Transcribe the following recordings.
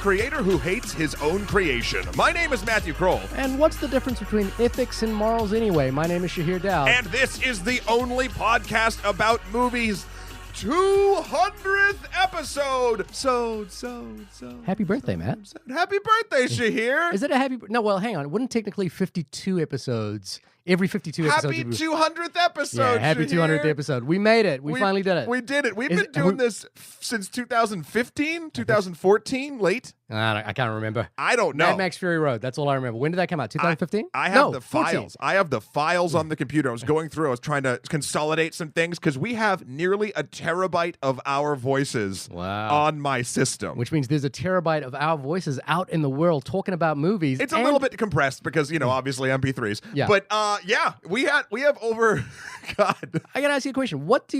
creator who hates his own creation. My name is Matthew Kroll. And what's the difference between ethics and morals anyway? My name is Shahir Dowd. And this is the only podcast about movies. 200th episode. Happy birthday, Matt. Happy birthday, Shahir. Is it a happy... No, well, hang on. Wouldn't technically 52 episodes... Every 52 episodes. Happy 200th episode. Yeah, happy Shahir. 200th episode. We made it. We finally did it. We did it. We've been doing this since 2015, 2014, late. I can't remember. I don't know. Mad Max Fury Road. That's all I remember. When did that come out? 2015? I have the 14. files. I have the files on the computer. I was going through. I was trying to consolidate some things because we have nearly a terabyte of our voices on my system. Which means there's a terabyte of our voices out in the world talking about movies. It's a little bit compressed because, obviously MP3s. Yeah. But yeah, we have over God. I gotta ask you a question. What's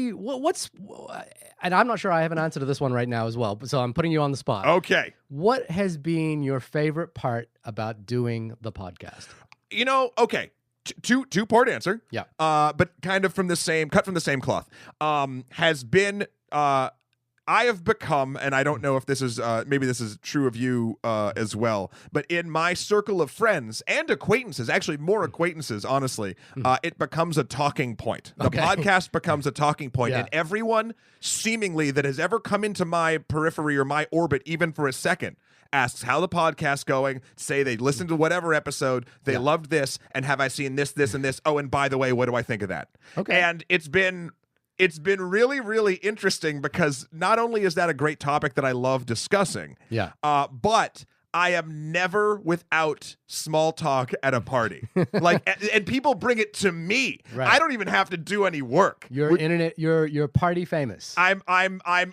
and I'm not sure I have an answer to this one right now as well, so I'm putting you on the spot. Okay. What has been your favorite part about doing the podcast? Okay. Two-part answer. Yeah. But kind of cut from the same cloth. Has been I have become, and I don't know if this is, maybe this is true of you as well, but in my circle of friends and acquaintances, actually more acquaintances, honestly, it becomes a talking point. The podcast becomes a talking point, and everyone seemingly that has ever come into my periphery or my orbit, even for a second, asks how the podcast's going, say they listened to whatever episode, they loved this, and have I seen this, and this? Oh, and by the way, what do I think of that? Okay. And it's been really, really interesting because not only is that a great topic that I love discussing, but I am never without small talk at a party. And people bring it to me. Right. I don't even have to do any work. You're party famous. I'm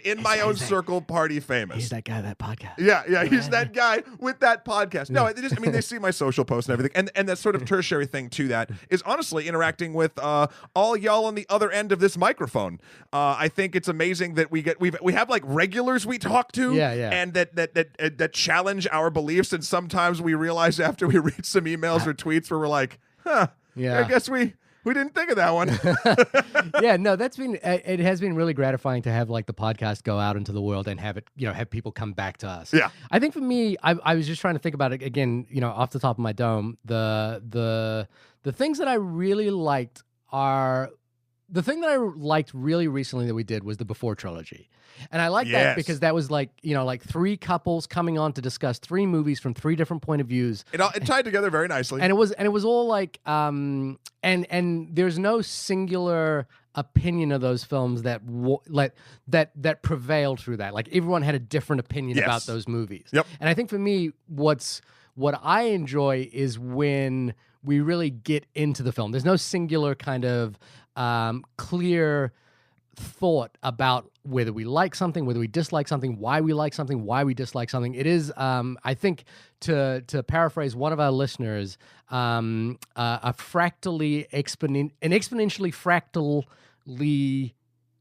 in my own circle party famous. He's that guy with that podcast. Yeah, he's that guy with that podcast. No, they see my social posts and everything. And that sort of tertiary thing to that is honestly interacting with all y'all on the other end of this microphone. I think it's amazing that we have like regulars we talk to and that challenge our beliefs, and sometimes we realize after we read some emails or tweets where we're like, I guess we didn't think of that one. It has been really gratifying to have like the podcast go out into the world and have it, have people come back to us. Yeah. I think for me, I was just trying to think about it again, off the top of my dome. The things that I really liked are the thing that I liked really recently that we did was the Before trilogy. And I like that because that was like, like three couples coming on to discuss three movies from three different point of views. It tied together very nicely. And it was all like and there's no singular opinion of those films that prevailed through that. Like everyone had a different opinion about those movies. Yep. And I think for me what I enjoy is when we really get into the film. There's no singular kind of clear thought about whether we like something, whether we dislike something, why we like something, why we dislike something. It is, I think, to paraphrase one of our listeners, an exponentially fractally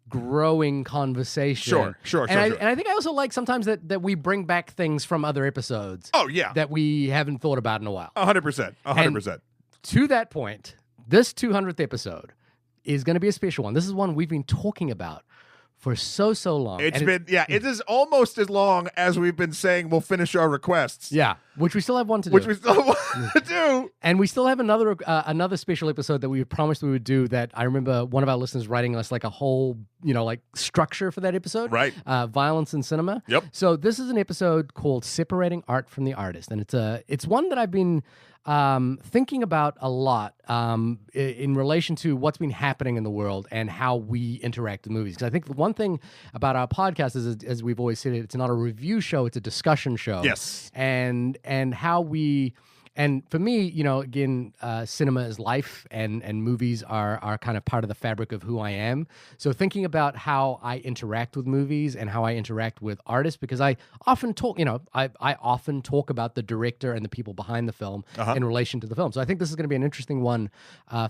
growing conversation. Sure. And I think I also like sometimes that we bring back things from other episodes. Oh, yeah. That we haven't thought about in a while. 100%. 100%. To that point, this 200th episode is going to be a special one. This is one we've been talking about for so long. It is almost as long as we've been saying we'll finish our requests. Yeah, which we still have one to do. And we still have another special episode that we promised we would do that I remember one of our listeners writing us like a whole, like structure for that episode. Right. Violence in cinema. Yep. So this is an episode called Separating Art from the Artist. And it's one that I've been thinking about a lot in relation to what's been happening in the world and how we interact with movies. Because I think the one thing about our podcast is, as we've always said, it's not a review show, it's a discussion show. Yes. And how we... And for me, again, cinema is life, and movies are kind of part of the fabric of who I am. So thinking about how I interact with movies and how I interact with artists, because I often talk, I often talk about the director and the people behind the film in relation to the film. So I think this is going to be an interesting one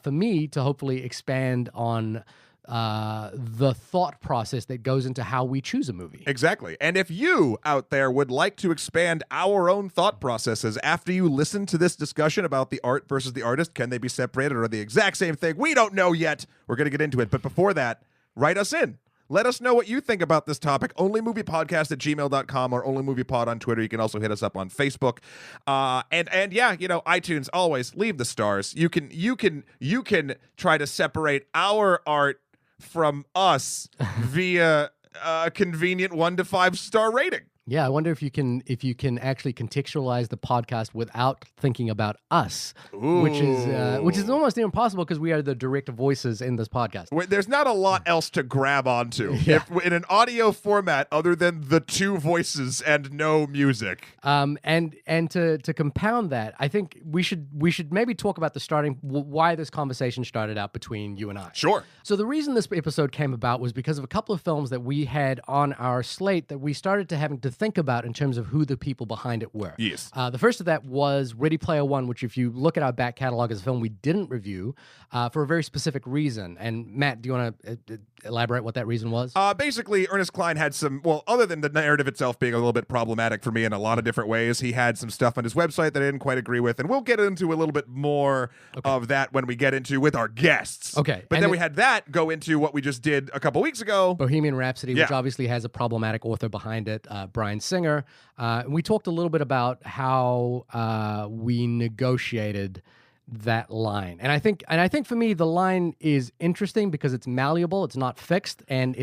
for me to hopefully expand on the thought process that goes into how we choose a movie. Exactly. And if you out there would like to expand our own thought processes after you listen to this discussion about the art versus the artist, can they be separated or are they the exact same thing? We don't know yet. We're going to get into it. But before that, write us in. Let us know what you think about this topic. onlymoviepodcast@gmail.com or onlymoviepod on Twitter. You can also hit us up on Facebook. And yeah, iTunes, always leave the stars. You can try to separate our art from us via a convenient 1 to 5 star rating. Yeah, I wonder if you can actually contextualize the podcast without thinking about us, which is almost impossible because we are the direct voices in this podcast. There's not a lot else to grab onto if in an audio format other than the 2 voices and no music. And to compound that, I think we should maybe talk about why this conversation started out between you and I. Sure. So the reason this episode came about was because of a couple of films that we had on our slate that we started to having to think about in terms of who the people behind it were. Yes. The first of that was Ready Player One, which if you look at our back catalog as a film we didn't review for a very specific reason. And Matt, do you want to elaborate what that reason was? Basically, Ernest Cline had other than the narrative itself being a little bit problematic for me in a lot of different ways, he had some stuff on his website that I didn't quite agree with, and we'll get into a little bit more of that when we get into with our guests. Okay. But then we had that go into what we just did a couple weeks ago. Bohemian Rhapsody, which obviously has a problematic author behind it, Bryan Singer. And we talked a little bit about how we negotiated that line. And I think for me the line is interesting because it's malleable, it's not fixed, and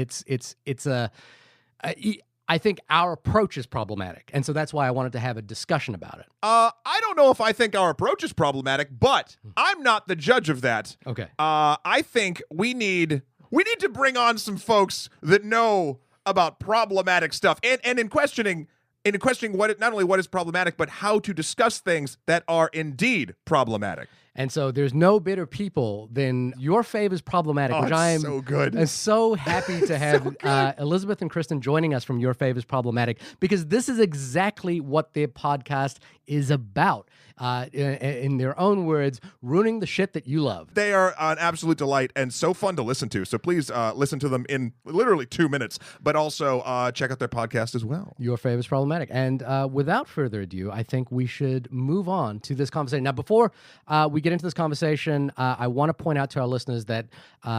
I think our approach is problematic. And so that's why I wanted to have a discussion about it. I don't know if I think our approach is problematic, but I'm not the judge of that. Okay. I think we need to bring on some folks that know about problematic stuff and in questioning not only what is problematic, but how to discuss things that are indeed problematic. And so there's no better people than Your Fave is Problematic, which I am so good. So happy to have Elizabeth and Kristen joining us from Your Fave is Problematic, because this is exactly what their podcast is about. In their own words, ruining the shit that you love. They are an absolute delight and so fun to listen to. So please listen to them in literally 2 minutes, but also check out their podcast as well. Your Fave is Problematic. And without further ado, I think we should move on to this conversation. Now, before we get into this conversation, I want to point out to our listeners that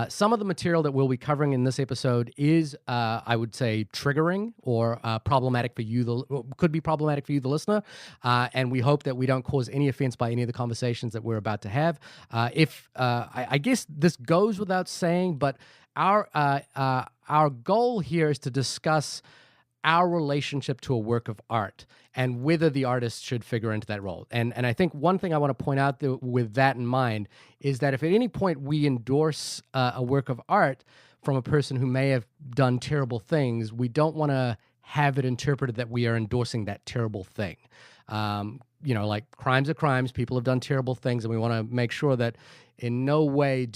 some of the material that we'll be covering in this episode is, I would say, triggering or problematic for you, could be problematic for you, the listener. And we hope that we don't cause any offense by any of the conversations that we're about to have. I guess this goes without saying, but our goal here is to discuss our relationship to a work of art and whether the artist should figure into that role. And I think one thing I want to point out with that in mind is that if at any point we endorse a work of art from a person who may have done terrible things, we don't want to have it interpreted that we are endorsing that terrible thing. Like crimes are crimes. People have done terrible things, and we want to make sure that in no way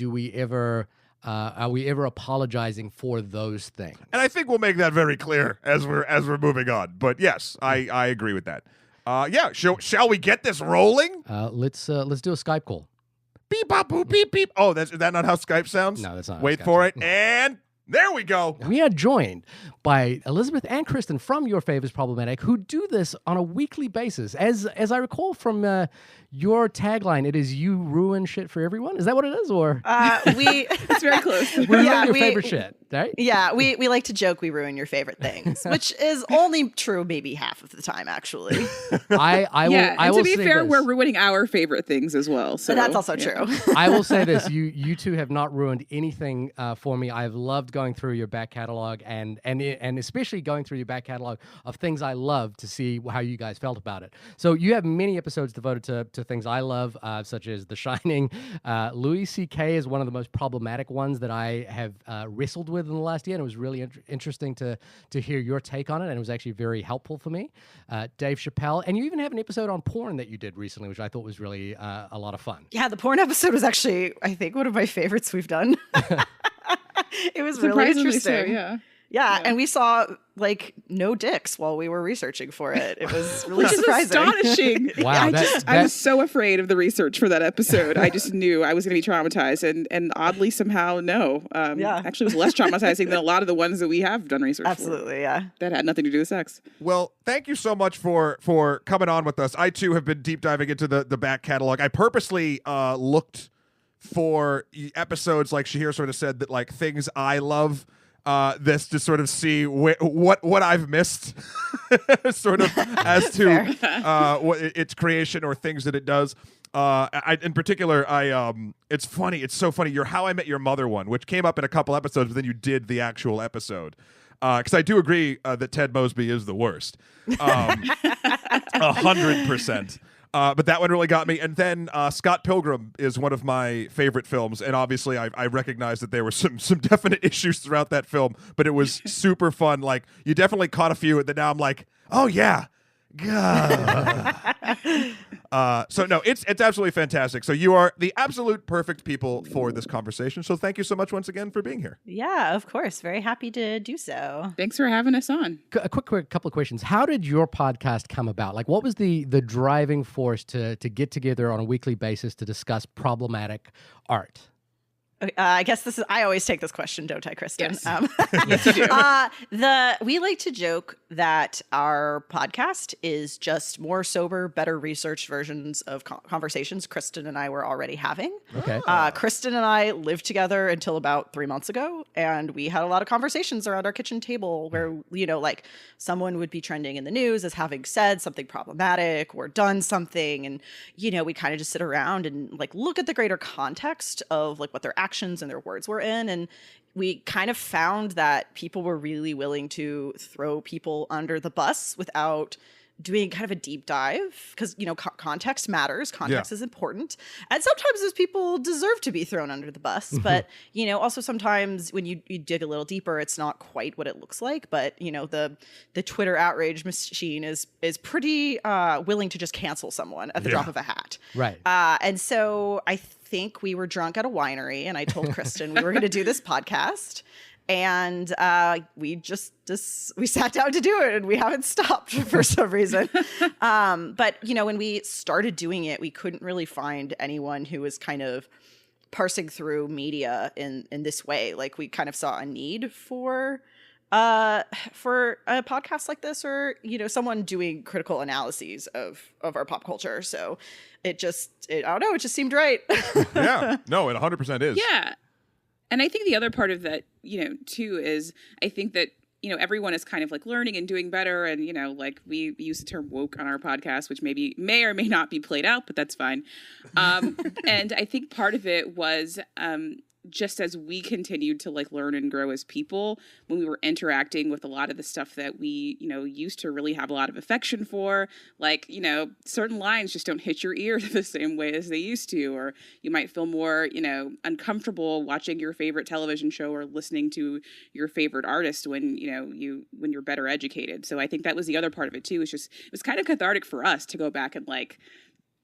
are we ever apologizing for those things. And I think we'll make that very clear as we're moving on. But yes, I agree with that. Shall we get this rolling? Let's do a Skype call. Beep bop boop beep beep. Oh, is that not how Skype sounds? No, that's not. Wait for it, and there we go. We are joined by Elizabeth and Kristen from Your Fave is Problematic, who do this on a weekly basis. As I recall from your tagline, it is "You ruin shit for everyone." Is that what it is, or it's very close. We ruin your favorite shit, right? Yeah, we like to joke we ruin your favorite things, which is only true maybe half of the time, actually. I will to be say fair, this. we're ruining our favorite things as well. So But that's also true. I will say this: you two have not ruined anything for me. I've loved going through your back catalog and especially going through your back catalog of things I love to see how you guys felt about it. So you have many episodes devoted to things I love, such as The Shining. Louis C.K. is one of the most problematic ones that I have wrestled with in the last year, and it was really interesting to hear your take on it, and it was actually very helpful for me. Dave Chappelle, and you even have an episode on porn that you did recently, which I thought was really a lot of fun. Yeah, the porn episode was actually, I think, one of my favorites we've done. It was really surprisingly interesting. so, Yeah, and we saw no dicks while we were researching for it. It was really Which is surprising. astonishing. Wow, I was so afraid of the research for that episode. I just knew I was going to be traumatized, and oddly somehow no. Actually, it was less traumatizing than a lot of the ones that we have done research Absolutely, for. yeah. That had nothing to do with sex. Well, thank you so much for coming on with us. I too have been deep diving into the back catalog. I purposely looked for episodes like Shahir sort of said that like things I love. this to sort of see what I've missed, sort of as to what its creation or things that it does. In particular, it's funny. It's so funny. Your How I Met Your Mother one, which came up in a couple episodes, but then you did the actual episode. Because I do agree that Ted Mosby is the worst, 100%. But that one really got me. And then Scott Pilgrim is one of my favorite films, and obviously I recognize that there were some definite issues throughout that film, but it was super fun. Like, you definitely caught a few, and then now I'm like, oh yeah. So no, it's absolutely fantastic. So you are the absolute perfect people for this conversation. So thank you so much once again for being here. Yeah, of course. Very happy to do so. Thanks for having us on. A quick couple of questions. How did your podcast come about? Like, what was the driving force to get together on a weekly basis to discuss problematic art? I guess I always take this question, don't I, Kristen? Yes, yes you do. We like to joke that our podcast is just more sober, better researched versions of conversations Kristen and I were already having. Okay. Kristen and I lived together until about 3 months ago, and we had a lot of conversations around our kitchen table where, like someone would be trending in the news as having said something problematic or done something. And, we kind of just sit around and like look at the greater context of like what their actions and their words were in. And we kind of found that people were really willing to throw people under the bus without doing kind of a deep dive, because context matters. Context is important, and sometimes those people deserve to be thrown under the bus. But also sometimes when you dig a little deeper, it's not quite what it looks like. But the Twitter outrage machine is pretty willing to just cancel someone at the drop of a hat. Right. And so I think we were drunk at a winery, and I told Kristen we were going to do this podcast. And we sat down to do it, and we haven't stopped for some reason. But when we started doing it, we couldn't really find anyone who was kind of parsing through media in this way. Like, we kind of saw a need for a podcast like this, or someone doing critical analyses of our pop culture. So I don't know, it just seemed right. Yeah, no, it 100% is. Yeah. And I think the other part of that, too, is I think that, everyone is kind of like learning and doing better. And, like we use the term woke on our podcast, which may or may not be played out, but that's fine. And I think part of it was just as we continued to like learn and grow as people, when we were interacting with a lot of the stuff that we, used to really have a lot of affection for, like, certain lines just don't hit your ear the same way as they used to, or you might feel more, uncomfortable watching your favorite television show or listening to your favorite artist when, when you're better educated. So I think that was the other part of it too. It was kind of cathartic for us to go back and like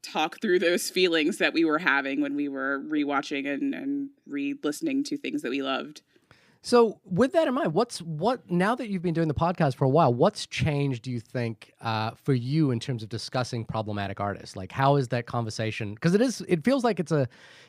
talk through those feelings that we were having when we were rewatching and re-listening to things that we loved. So with that in mind, now that you've been doing the podcast for a while, what's changed, do you think, for you in terms of discussing problematic artists? Like, how is that conversation? Because it feels like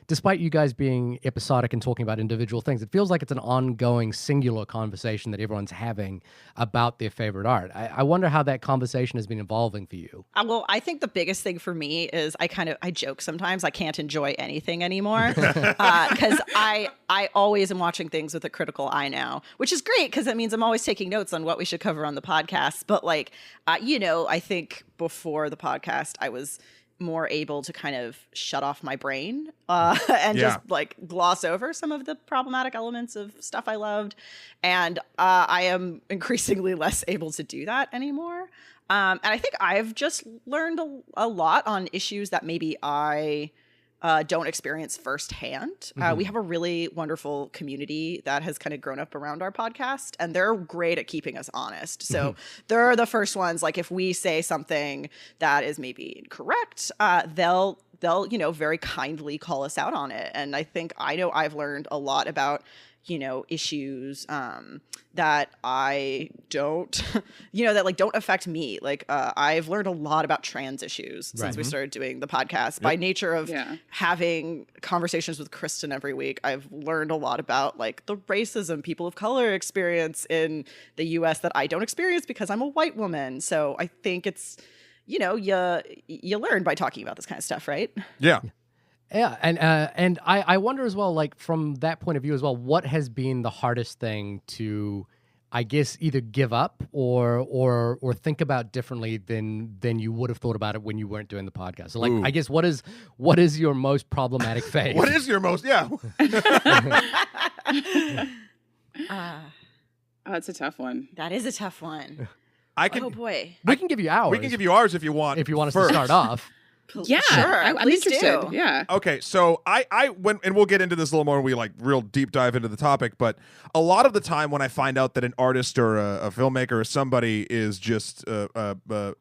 despite you guys being episodic and talking about individual things, it feels like it's an ongoing singular conversation that everyone's having about their favorite art. I wonder how that conversation has been evolving for you. Well, I think the biggest thing for me is I joke sometimes I can't enjoy anything anymore because I always am watching things with a critical eye now, which is great because that means I'm always taking notes on what we should cover on the podcast. But I think before the podcast, I was more able to kind of shut off my brain and just like gloss over some of the problematic elements of stuff I loved. And I am increasingly less able to do that anymore. And I think I've just learned a lot on issues that maybe I don't experience firsthand. We have a really wonderful community that has kind of grown up around our podcast, and they're great at keeping us honest. So they're the first ones, like if we say something that is maybe incorrect, they'll very kindly call us out on it. And I think I've learned a lot about issues that I don't, that like don't affect me. Like I've learned a lot about trans issues since we started doing the podcast. By nature of having conversations with Kristen every week, I've learned a lot about like the racism people of color experience in the US that I don't experience because I'm a white woman. So I think it's, you learn by talking about this kind of stuff, right? Yeah. Yeah, and I wonder as well, like from that point of view as well, what has been the hardest thing to, I guess, either give up or think about differently than you would have thought about it when you weren't doing the podcast. So, like, Ooh. I guess what is your most problematic phase? What is your most? Yeah. Oh, it's a tough one. That is a tough one. I can. Oh boy. We can give you ours. We can give you ours if you want. if you want us first. to start off. Yeah, Sure. I'm Please interested. do. Yeah. Okay, so I when and we'll get into this a little more when we like real deep dive into the topic, but a lot of the time when I find out that an artist or a filmmaker or somebody is just a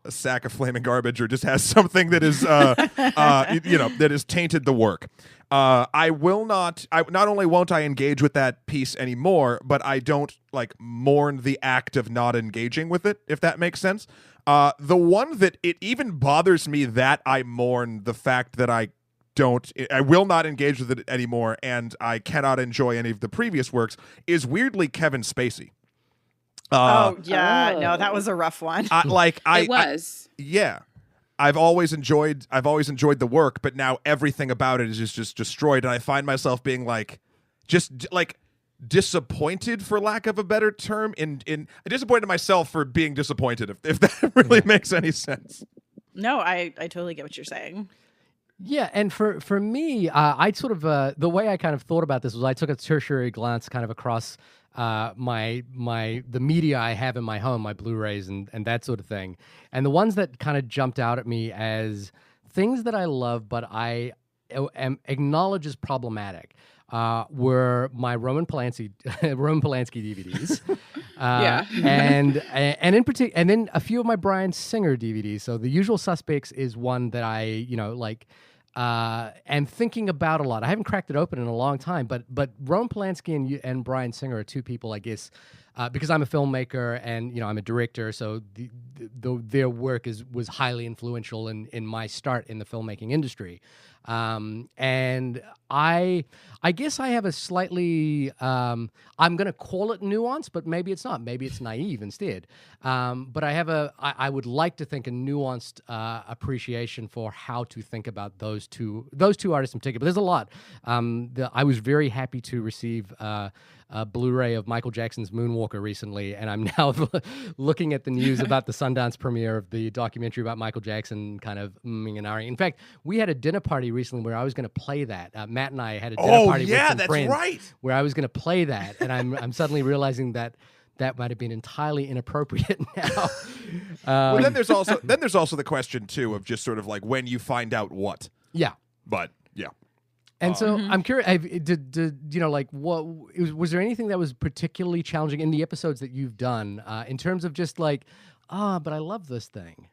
sack of flaming garbage or just has something that is that has tainted the work, I not only won't I engage with that piece anymore, but I don't like mourn the act of not engaging with it, if that makes sense. The one that it even bothers me that I mourn the fact that I will not engage with it anymore, and I cannot enjoy any of the previous works is weirdly Kevin Spacey. No, that was a rough one. It was. Yeah. I've always enjoyed the work, but now everything about it is just destroyed, and I find myself being disappointed, for lack of a better term, in disappointed myself for being disappointed, if that really makes any sense. No, I totally get what you're saying. Yeah, and for me, I sort of the way I kind of thought about this was I took a tertiary glance kind of across the media I have in my home, my Blu-rays and that sort of thing, and the ones that kind of jumped out at me as things that I love but I acknowledge as problematic were my Roman Polanski DVDs, and in particular, and then a few of my Bryan Singer DVDs. So The Usual Suspects is one that I am thinking about a lot. I haven't cracked it open in a long time, but Roman Polanski and Bryan Singer are two people, I guess, because I'm a filmmaker and I'm a director, so their work was highly influential in my start in the filmmaking industry. And I guess I have a slightly I'm gonna call it nuance, but maybe it's not. Maybe it's naive instead. But I would like to think a nuanced appreciation for how to think about those two artists in particular. But there's a lot. I was very happy to receive a Blu-ray of Michael Jackson's Moonwalker recently, and I'm now looking at the news about the Sundance premiere of the documentary about Michael Jackson, kind of and ahhing. In fact, we had a dinner party recently where I was going to play that. Matt and I had a dinner party with some friends right. where I was going to play that, and I'm suddenly realizing that might have been entirely inappropriate now. Well, then there's also the question too of just sort of like when you find out what. Yeah, but yeah. And so I'm curious, was there anything that was particularly challenging in the episodes that you've done in terms of just like, but I love this thing?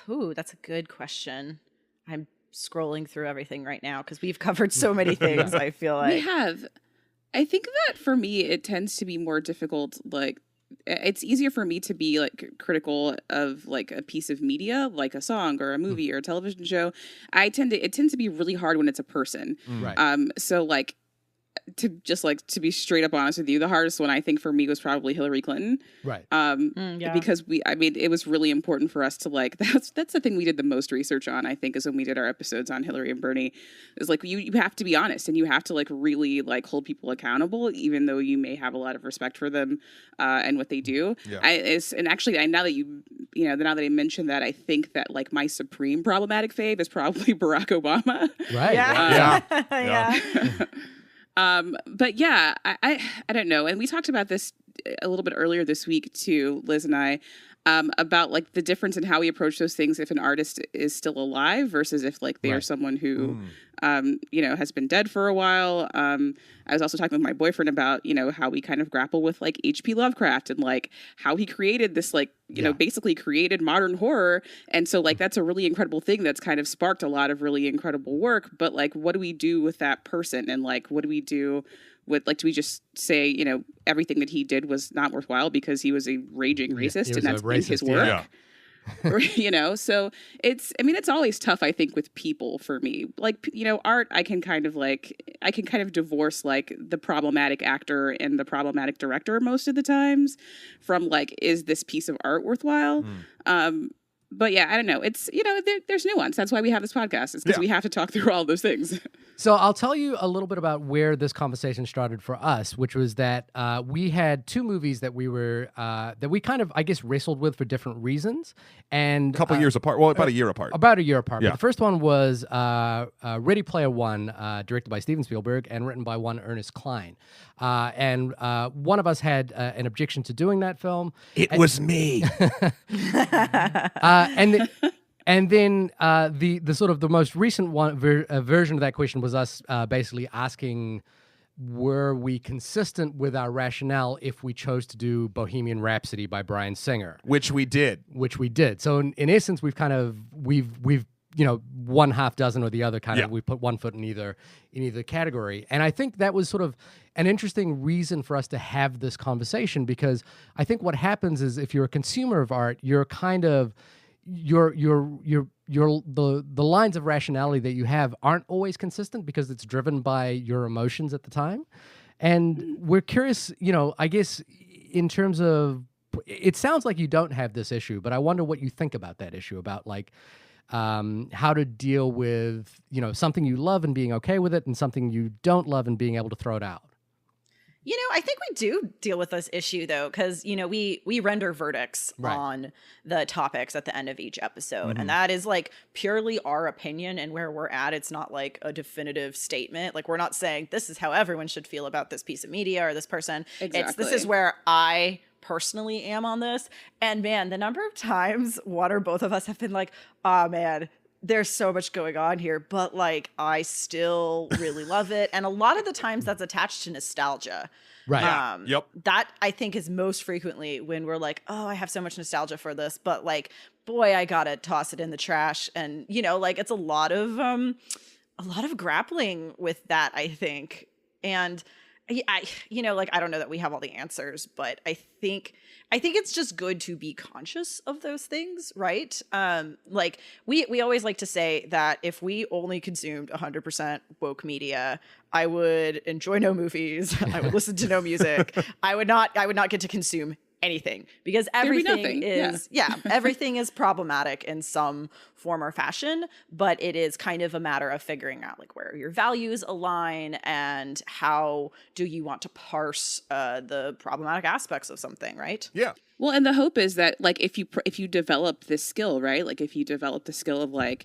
Ooh, that's a good question. I'm scrolling through everything right now because we've covered so many things, I feel like. We have. I think that for me, it tends to be more difficult, like, it's easier for me to be like critical of like a piece of media, like a song or a movie or a television show. It tends to be really hard when it's a person. Right. So like to be straight up honest with you, the hardest one I think for me was probably Hillary Clinton. Right. Because it was really important for us to like, that's the thing we did the most research on, I think, is when we did our episodes on Hillary and Bernie. Is like you have to be honest and you have to like really like hold people accountable, even though you may have a lot of respect for them and what they do. Yeah. Now that I mentioned that, I think that like my supreme problematic fave is probably Barack Obama. Right. Yeah. Yeah. But yeah, I don't know. And we talked about this a little bit earlier this week too, Liz and I, about like the difference in how we approach those things if an artist is still alive versus if like they are someone who, has been dead for a while. I was also talking with my boyfriend about, how we kind of grapple with like H.P. Lovecraft and like how he created this like, basically created modern horror. And so like, that's a really incredible thing that's kind of sparked a lot of really incredible work. But like, what do we do with that person? And like, what do we do with like, do we just say, everything that he did was not worthwhile because he was a raging racist and that's in his work? Yeah. So it's always tough, I think, with people for me. Like, art, I can kind of divorce like the problematic actor and the problematic director most of the times from like, is this piece of art worthwhile? But yeah, I don't know. It's, there's nuance. That's why we have this podcast. It's because we have to talk through all those things. So I'll tell you a little bit about where this conversation started for us, which was that we had two movies that we kind of, I guess, wrestled with for different reasons, and A couple years apart. Well, about a year apart. About a year apart. Yeah. But the first one was Ready Player One, directed by Steven Spielberg and written by one Ernest Cline. And one of us had an objection to doing that film. It was me. And then the sort of the most recent one version of that question was us basically asking, were we consistent with our rationale if we chose to do Bohemian Rhapsody by Bryan Singer? Which we did. Which we did. So in essence, we've one half dozen or the other kind of, we put one foot in either category. And I think that was sort of an interesting reason for us to have this conversation, because I think what happens is if you're a consumer of art, you're kind of the lines of rationality that you have aren't always consistent because it's driven by your emotions at the time. And we're curious, I guess in terms of, it sounds like you don't have this issue, but I wonder what you think about that issue, about like how to deal with, something you love and being okay with it, and something you don't love and being able to throw it out. I think we do deal with this issue though, because we render verdicts on the topics at the end of each episode, and that is like purely our opinion and where we're at. It's not like a definitive statement. Like, we're not saying this is how everyone should feel about this piece of media or this person. Exactly. This is where I personally am on this. And man, the number of times one or both of us have been like, oh man, there's so much going on here, but like I still really love it. And a lot of the times that's attached to nostalgia. Right. Yep. That I think is most frequently when we're like, oh, I have so much nostalgia for this, but like, boy, I gotta toss it in the trash. And like it's a lot of grappling with that, I think. And I don't know that we have all the answers, but I think it's just good to be conscious of those things, right? Like we always like to say that if we only consumed 100% woke media, I would enjoy no movies, I would listen to no music, I would not get to consume anything, because everything is everything is problematic in some form or fashion, but it is kind of a matter of figuring out like where your values align and how do you want to parse the problematic aspects of something, right? Yeah. Well, and the hope is that like if you develop this skill, right? Like if you develop the skill of like,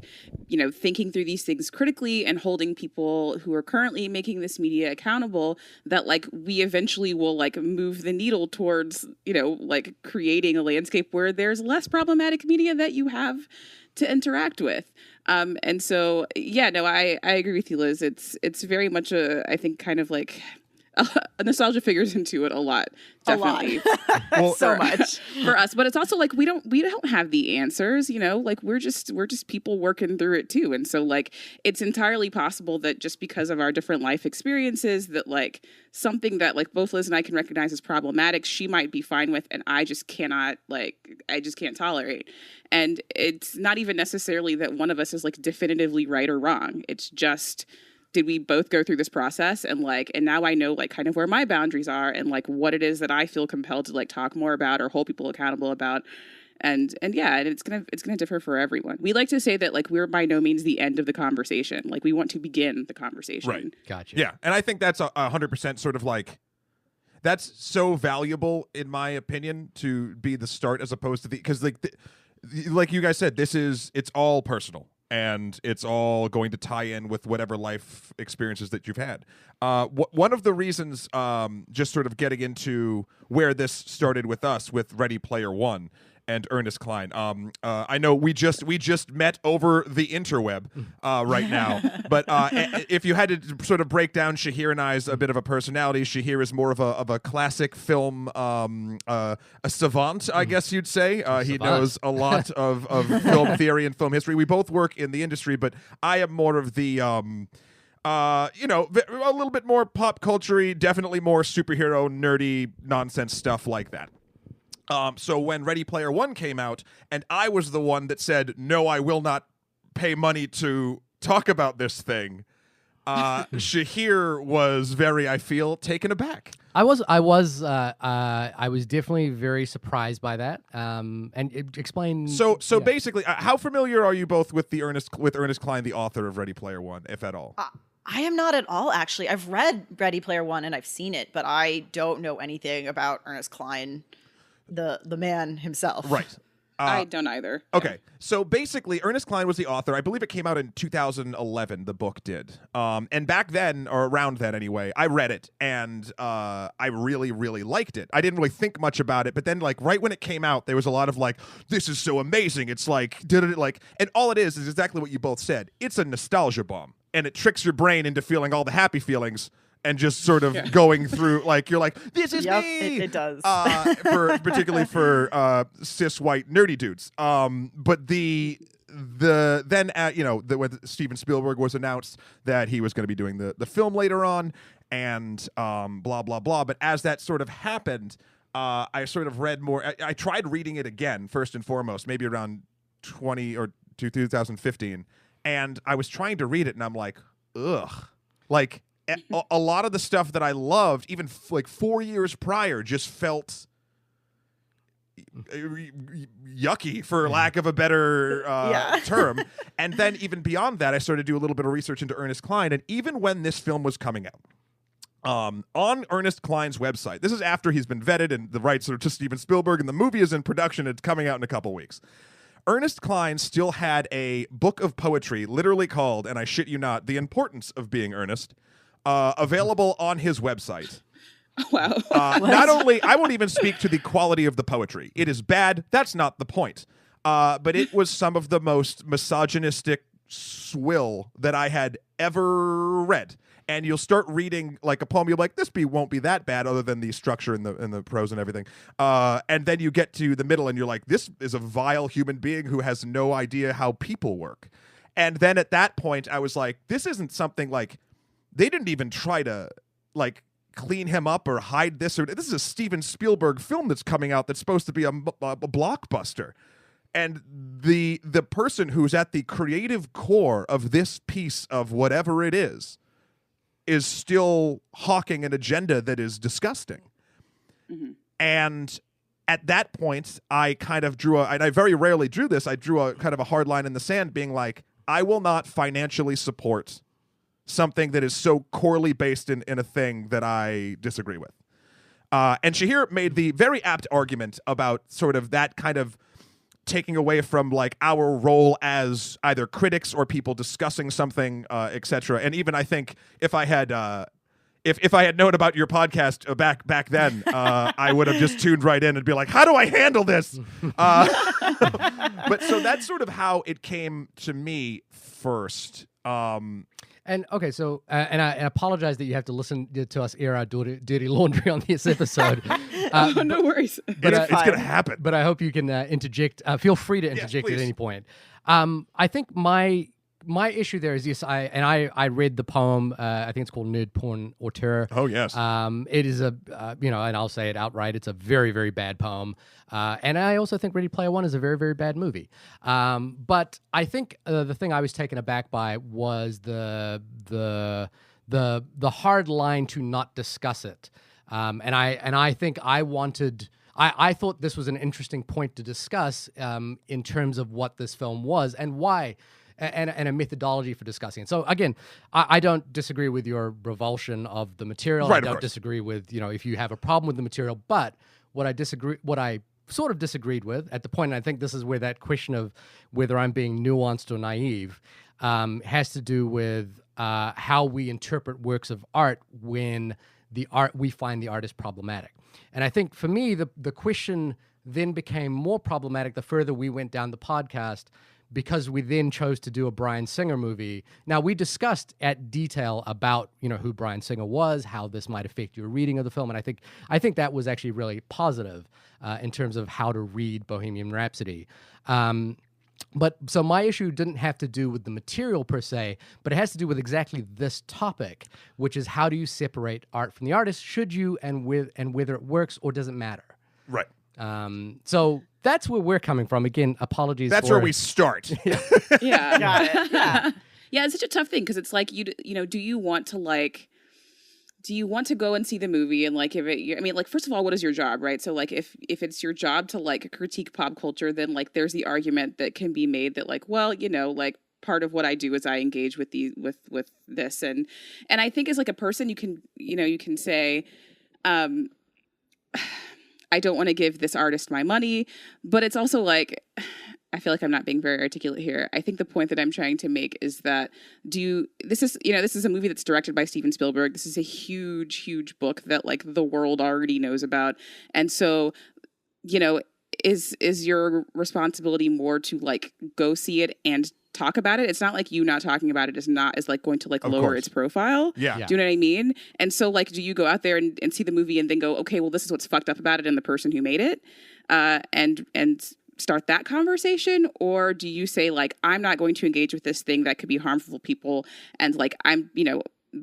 thinking through these things critically and holding people who are currently making this media accountable, that like we eventually will like move the needle towards, like creating a landscape where there's less problematic media that you have to interact with. And so, I agree with you, Liz. It's very much I think kind of like nostalgia figures into it a lot, definitely. Well, so much for us, but it's also like we don't have the answers, like we're just people working through it too. And so like it's entirely possible that just because of our different life experiences, that like something that like both Liz and I can recognize as problematic, she might be fine with, and I just can't tolerate. And it's not even necessarily that one of us is like definitively right or wrong. It's just, did we both go through this process and now I know like kind of where my boundaries are and like what it is that I feel compelled to like talk more about or hold people accountable about. And it's gonna differ for everyone. We like to say that like we're by no means the end of the conversation. Like we want to begin the conversation. Right. Gotcha. Yeah. And I think that's 100% sort of like, that's so valuable in my opinion to be the start as opposed to because like you guys said, it's all personal. And it's all going to tie in with whatever life experiences that you've had. One of the reasons, just sort of getting into where this started with us, with Ready Player One and Ernest Cline. I know we just met over the interweb right now, but if you had to sort of break down Shahir and I's a bit of a personality, Shahir is more of a classic film, a savant, I guess you'd say. He knows a lot of film theory and film history. We both work in the industry, but I am more of the a little bit more pop culture-y, definitely more superhero nerdy nonsense stuff like that. So when Ready Player One came out, and I was the one that said, no, I will not pay money to talk about this thing, Shahir was very, I feel, taken aback. I was definitely very surprised by that. And explain. So basically, how familiar are you both with Ernest Cline, the author of Ready Player One, if at all? I am not at all, actually. I've read Ready Player One and I've seen it, but I don't know anything about Ernest Cline, the man himself. Right. I don't either. Okay, so basically, Ernest Cline was the author. I believe it came out in 2011. The book did, and back then, or around then anyway, I read it and I really, really liked it. I didn't really think much about it, but then, like, right when it came out, there was a lot of like, "This is so amazing!" It's like, did it like, and all it is exactly what you both said. It's a nostalgia bomb, and it tricks your brain into feeling all the happy feelings. And just sort of going through, like, you're like, this is me. It does. Particularly for cis white nerdy dudes. But then when Steven Spielberg was announced that he was going to be doing the film later on, and blah blah blah. But as that sort of happened, I sort of read more. I tried reading it again first and foremost, maybe around 2015, and I was trying to read it, and I'm like, ugh, like. A lot of the stuff that I loved, even like 4 years prior, just felt yucky, for lack of a better term. And then even beyond that, I started to do a little bit of research into Ernest Cline. And even when this film was coming out, on Ernest Cline's website, this is after he's been vetted and the rights are to Steven Spielberg and the movie is in production. It's coming out in a couple weeks. Ernest Cline still had a book of poetry literally called, and I shit you not, The Importance of Being Earnest, available on his website. Wow. Not only, I won't even speak to the quality of the poetry. It is bad. That's not the point. But it was some of the most misogynistic swill that I had ever read. And you'll start reading like a poem, you're like, this won't be that bad, other than the structure and the prose and everything. And then you get to the middle and you're like, this is a vile human being who has no idea how people work. And then at that point, I was like, this isn't something like, they didn't even try to like clean him up or hide this. Or this is a Steven Spielberg film that's coming out that's supposed to be a blockbuster. And the person who's at the creative core of this piece of whatever it is still hawking an agenda that is disgusting. Mm-hmm. And at that point, I kind of and I very rarely drew this, I drew a kind of a hard line in the sand, being like, I will not financially support something that is so corely based in a thing that I disagree with. And Shahir made the very apt argument about sort of that kind of taking away from like our role as either critics or people discussing something, etc. And even I think if I had if I had known about your podcast back then, I would have just tuned right in and be like, how do I handle this? But so that's sort of how it came to me first. And okay, so and I apologize that you have to listen to us air our dirty laundry on this episode. No worries. But it's going to happen. But I hope you can interject. Feel free to interject at any point. I think my issue there is yes, I read the poem. I think it's called Nerd Porn Auteur. Oh yes. It is a and I'll say it outright. It's a very, very bad poem. And I also think Ready Player One is a very, very bad movie. But I think the thing I was taken aback by was the hard line to not discuss it. And I think I wanted. I thought this was an interesting point to discuss in terms of what this film was and why. And a methodology for discussing it. So again, I don't disagree with your revulsion of the material. Right, I don't disagree with, if you have a problem with the material. But what I sort of disagreed with at the point, and I think this is where that question of whether I'm being nuanced or naive has to do with how we interpret works of art when we find the artist problematic. And I think for me, the question then became more problematic the further we went down the podcast, because we then chose to do a Bryan Singer movie. Now, we discussed at detail about, who Bryan Singer was, how this might affect your reading of the film, and I think that was actually really positive in terms of how to read Bohemian Rhapsody. But so my issue didn't have to do with the material per se, but it has to do with exactly this topic, which is how do you separate art from the artist? Should you, and whether it works or doesn't matter? Right. So that's where we're coming from. Again, apologies. That's where we start. Yeah. Got it. Yeah. Yeah, it's such a tough thing because it's like do you want to go and see the movie and like first of all, what is your job, right? So like if it's your job to like critique pop culture, then like there's the argument that can be made that like, well, like part of what I do is I engage with with this, and I think as like a person, you can say, I don't want to give this artist my money, but it's also like, I feel like I'm not being very articulate here. I think the point that I'm trying to make is that this is a movie that's directed by Steven Spielberg. This is a huge, huge book that like the world already knows about. And so, is your responsibility more to like go see it and talk about it? It's not like you not talking about it is like going to like lower its profile. Yeah. Do you know what I mean? And so like, do you go out there and see the movie and then go, okay, well, this is what's fucked up about it and the person who made it, and start that conversation? Or do you say like, I'm not going to engage with this thing that could be harmful to people, and like I'm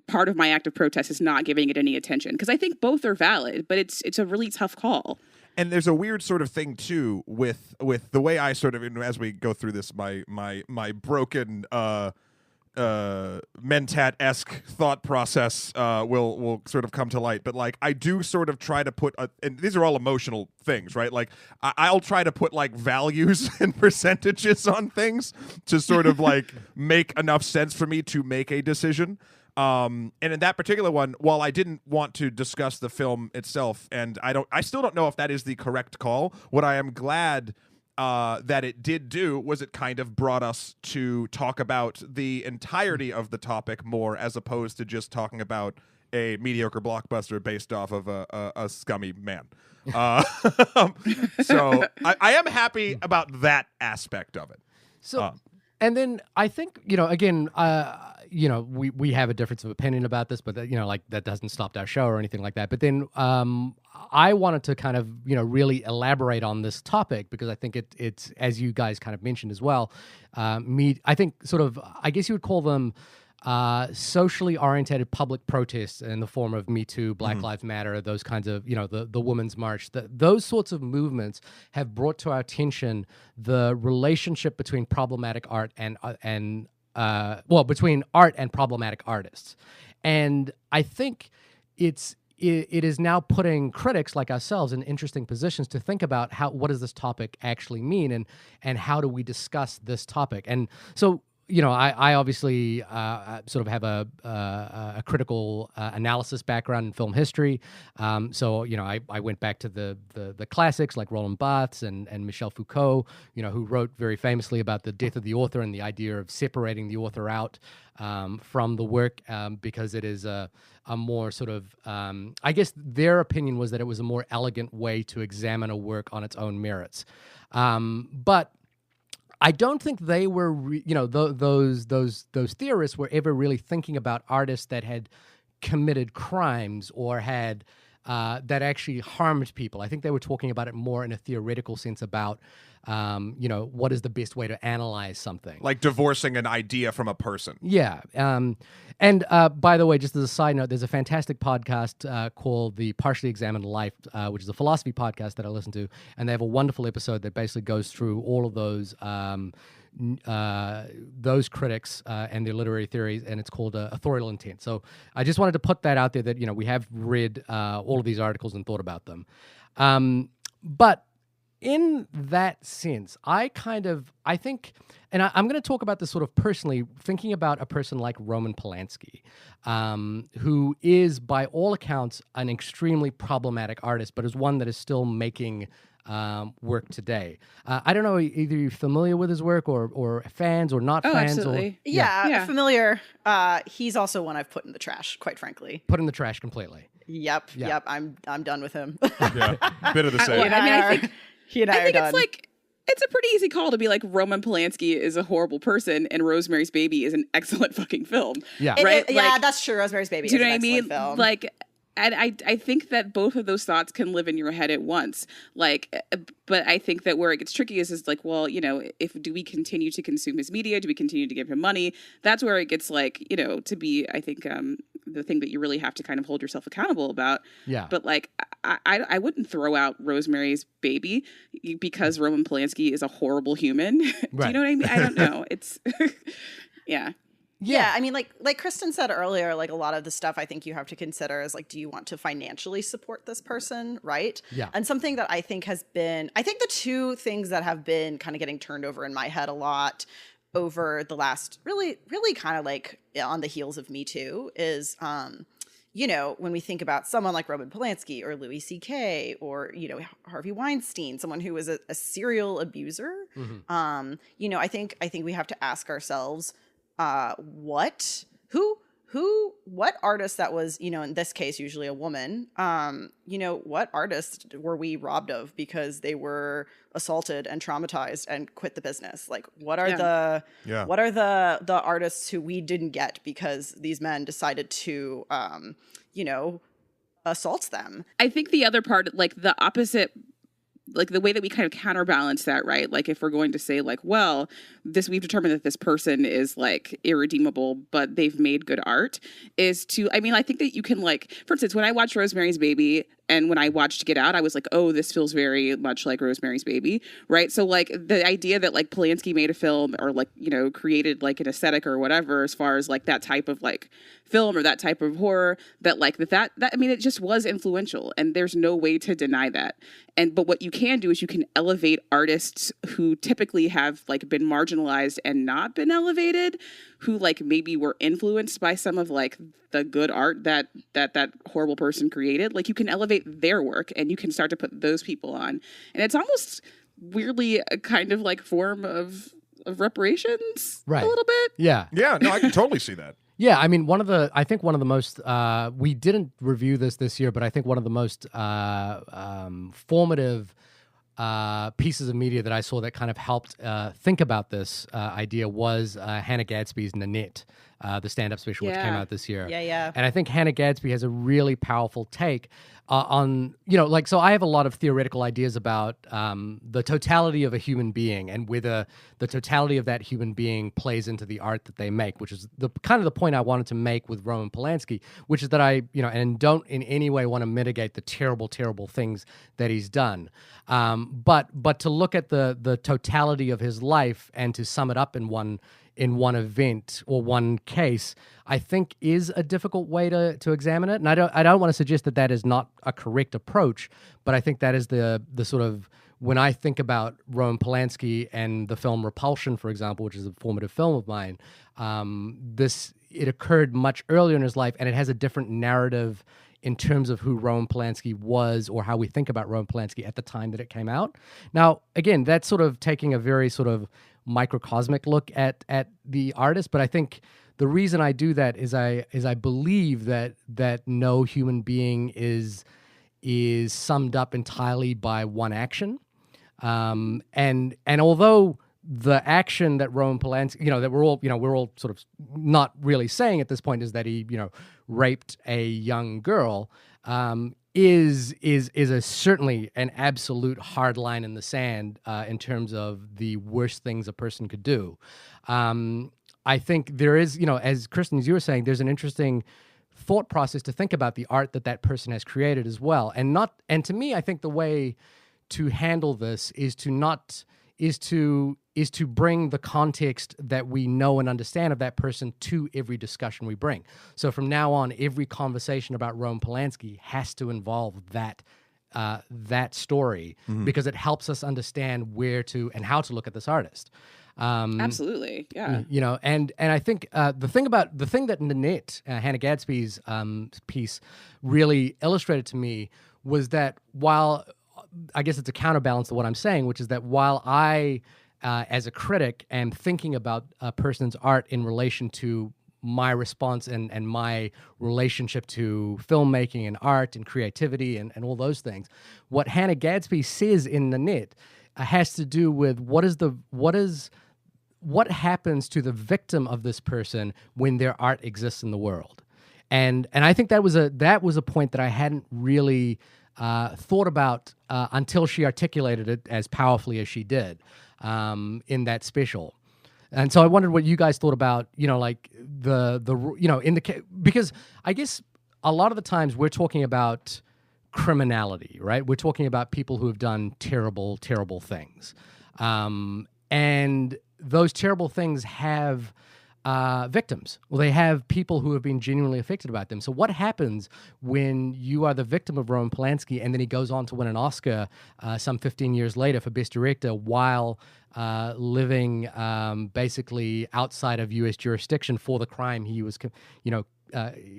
part of my act of protest is not giving it any attention? Because I think both are valid, but it's a really tough call. And there's a weird sort of thing too with the way I sort of, as we go through this, my broken Mentat-esque thought process will sort of come to light. But like, I do sort of try to put, and these are all emotional things, right? Like I'll try to put like values and percentages on things to sort of like make enough sense for me to make a decision. And in that particular one, while I didn't want to discuss the film itself, and I still don't know if that is the correct call, what I am glad that it did do was it kind of brought us to talk about the entirety of the topic more, as opposed to just talking about a mediocre blockbuster based off of a scummy man. So I am happy about that aspect of it. So, and then I think, again, we have a difference of opinion about this, but like that doesn't stop our show or anything like that. But then I wanted to kind of, really elaborate on this topic, because I think it's, as you guys kind of mentioned as well, I think sort of, I guess you would call them socially oriented public protests in the form of Me Too, Black Lives Matter, those kinds of, the Women's March. Those sorts of movements have brought to our attention the relationship between problematic art and between art and problematic artists. And I think it is now putting critics like ourselves in interesting positions to think about what does this topic actually mean, and how do we discuss this topic. And so, I obviously sort of have a critical analysis background in film history. So, I went back to the classics like Roland Barthes and Michel Foucault, who wrote very famously about the death of the author and the idea of separating the author out from the work, because it is a more sort of, I guess their opinion was that it was a more elegant way to examine a work on its own merits. But I don't think they were, those theorists were ever really thinking about artists that had committed crimes or had that actually harmed people. I think they were talking about it more in a theoretical sense about, what is the best way to analyze something. Like divorcing an idea from a person. Yeah. And by the way, just as a side note, there's a fantastic podcast called The Partially Examined Life, which is a philosophy podcast that I listen to. And they have a wonderful episode that basically goes through all of those critics and their literary theories, and it's called Authorial Intent. So I just wanted to put that out there that, we have read all of these articles and thought about them. But in that sense, I think, and I'm going to talk about this sort of personally, thinking about a person like Roman Polanski, who is, by all accounts, an extremely problematic artist, but is one that is still making work today. I don't know, either you're familiar with his work or fans or not fans. Absolutely. Yeah, familiar. He's also one I've put in the trash, quite frankly. Put in the trash completely. Yep. I'm done with him. Yeah, bit of the same. I think it's like, it's a pretty easy call to be like, Roman Polanski is a horrible person and Rosemary's Baby is an excellent fucking film. Yeah. Right? That's true. Rosemary's Baby is an excellent film. Like, and I think that both of those thoughts can live in your head at once. Like, but I think that where it gets tricky is like, well, do we continue to consume his media? Do we continue to give him money? That's where it gets like, to be, I think, the thing that you really have to kind of hold yourself accountable about. Yeah. But like, I wouldn't throw out Rosemary's Baby because Roman Polanski is a horrible human. Right. Do you know what I mean? I don't know. It's, yeah. Yeah, I mean, like Kristen said earlier, like a lot of the stuff I think you have to consider is like, do you want to financially support this person, right? Yeah. And something that I think the two things that have been kind of getting turned over in my head a lot over the last really kind of like on the heels of Me Too is you know, when we think about someone like Roman Polanski or Louis C.K. or, you know, Harvey Weinstein, someone who was a serial abuser, you know, I think we have to ask ourselves, what artist that was, you know, in this case, usually a woman, you know, what artist were we robbed of because they were assaulted and traumatized and quit the business? Like, what are the artists who we didn't get because these men decided to, you know, assault them? I think the other part, like the opposite, like the way that we kind of counterbalance that, right? Like if we're going to say like, well, we've determined that this person is like irredeemable, but they've made good art, is to, I mean, I think that you can like, for instance, when I watched Rosemary's Baby and when I watched Get Out, I was like, oh, this feels very much like Rosemary's Baby, right? So like the idea that like Polanski made a film or like, you know, created like an aesthetic or whatever, as far as like that type of like film or that type of horror, that like that I mean, it just was influential and there's no way to deny that. But what you can do is you can elevate artists who typically have like been marginalized and not been elevated, who like maybe were influenced by some of like the good art that horrible person created. Like you can elevate their work and you can start to put those people on. And it's almost weirdly a kind of like form of reparations, right? A little bit. Yeah. Yeah, no, I can totally see that. Yeah, I mean, I think one of the most, we didn't review this year, but I think one of the most formative pieces of media that I saw that kind of helped think about this idea was Hannah Gadsby's Nanette, the stand-up special, which came out this year. Yeah. And I think Hannah Gadsby has a really powerful take on, you know, like, so I have a lot of theoretical ideas about the totality of a human being and whether the totality of that human being plays into the art that they make, which is the kind of the point I wanted to make with Roman Polanski, which is that I, you know, and don't in any way want to mitigate the terrible, terrible things that he's done. But to look at the totality of his life and to sum it up in one event or one case, I think is a difficult way to examine it. And I don't want to suggest that that is not a correct approach, but I think that is the sort of, when I think about Roman Polanski and the film Repulsion, for example, which is a formative film of mine, it occurred much earlier in his life, and it has a different narrative in terms of who Roman Polanski was or how we think about Roman Polanski at the time that it came out. Now, again, that's sort of taking a very sort of microcosmic look at the artist, but I think the reason I do that is I believe that no human being is summed up entirely by one action, and although the action that Roman Polanski, you know, that we're all sort of not really saying at this point is that he, you know, raped a young girl, is certainly an absolute hard line in the sand in terms of the worst things a person could do. I think there is, you know, as Kristen, as you were saying, there's an interesting thought process to think about the art that person has created as well, and to me, I think the way to handle this is to bring the context that we know and understand of that person to every discussion we bring. So from now on, every conversation about Roman Polanski has to involve that story, because it helps us understand where to and how to look at this artist. Absolutely, yeah. You know, and I think the thing that Nanette, Hannah Gadsby's piece, really illustrated to me was that while I guess it's a counterbalance to what I'm saying, which is that while I, as a critic, am thinking about a person's art in relation to my response and my relationship to filmmaking and art and creativity and all those things, what Hannah Gadsby says in Nanette has to do with what happens to the victim of this person when their art exists in the world. And I think that was a point that I hadn't really thought about until she articulated it as powerfully as she did in that special. And so I wondered what you guys thought about, you know, like because I guess a lot of the times we're talking about criminality, right? We're talking about people who have done terrible, terrible things. And those terrible things have victims. Well, they have people who have been genuinely affected about them. So what happens when you are the victim of Roman Polanski and then he goes on to win an Oscar some 15 years later for Best Director while living basically outside of U.S. jurisdiction for the crime he was,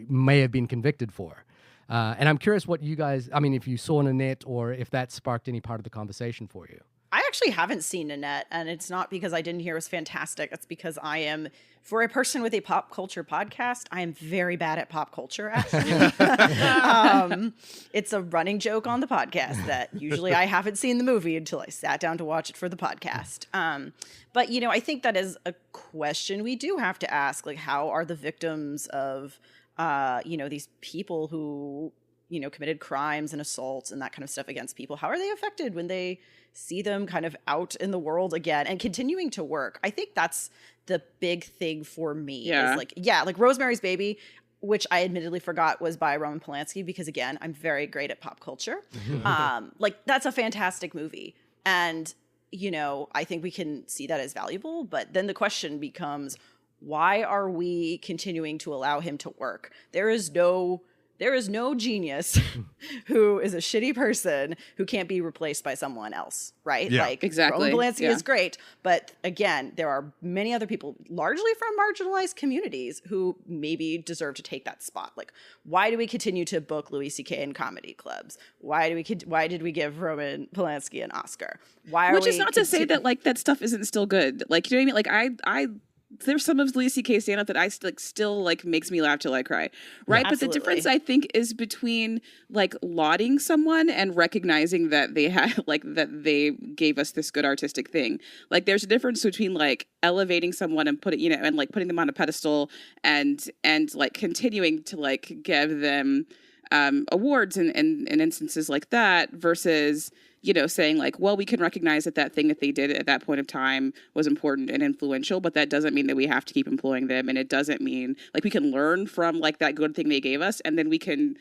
may have been convicted for? And I'm curious what you guys, I mean, if you saw Nanette or if that sparked any part of the conversation for you. I actually haven't seen Nanette, and it's not because I didn't hear it was fantastic. It's because I am, for a person with a pop culture podcast, I am very bad at pop culture, actually. It's a running joke on the podcast that usually I haven't seen the movie until I sat down to watch it for the podcast. But, I think that is a question we do have to ask. Like, how are the victims of, these people who, committed crimes and assaults and that kind of stuff against people, how are they affected when they see them kind of out in the world again and continuing to work? I think that's the big thing for me. Yeah. Is like Rosemary's Baby, which I admittedly forgot was by Roman Polanski because, again, I'm very great at pop culture. That's a fantastic movie. And, I think we can see that as valuable. But then the question becomes, why are we continuing to allow him to work? There is no genius who is a shitty person who can't be replaced by someone else, right? Yeah. Like, Exactly. Roman Polanski Yeah. is great, but again, there are many other people, largely from marginalized communities, who maybe deserve to take that spot. Like, why do we continue to book Louis C.K. in comedy clubs? Why did we give Roman Polanski an Oscar? Which is not to say that like that stuff isn't still good. Like, you know what I mean? Like I there's some of Louis C.K. stand-up that I still like makes me laugh till I cry, right? Yeah, but the absolutely. difference I think is between like lauding someone and recognizing that they had that they gave us this good artistic thing. Like there's a difference between like elevating someone and putting them on a pedestal and like continuing to like give them awards and instances like that versus saying like, well, we can recognize that thing that they did at that point of time was important and influential, but that doesn't mean that we have to keep employing them. And it doesn't mean like we can learn from like that good thing they gave us. And then we can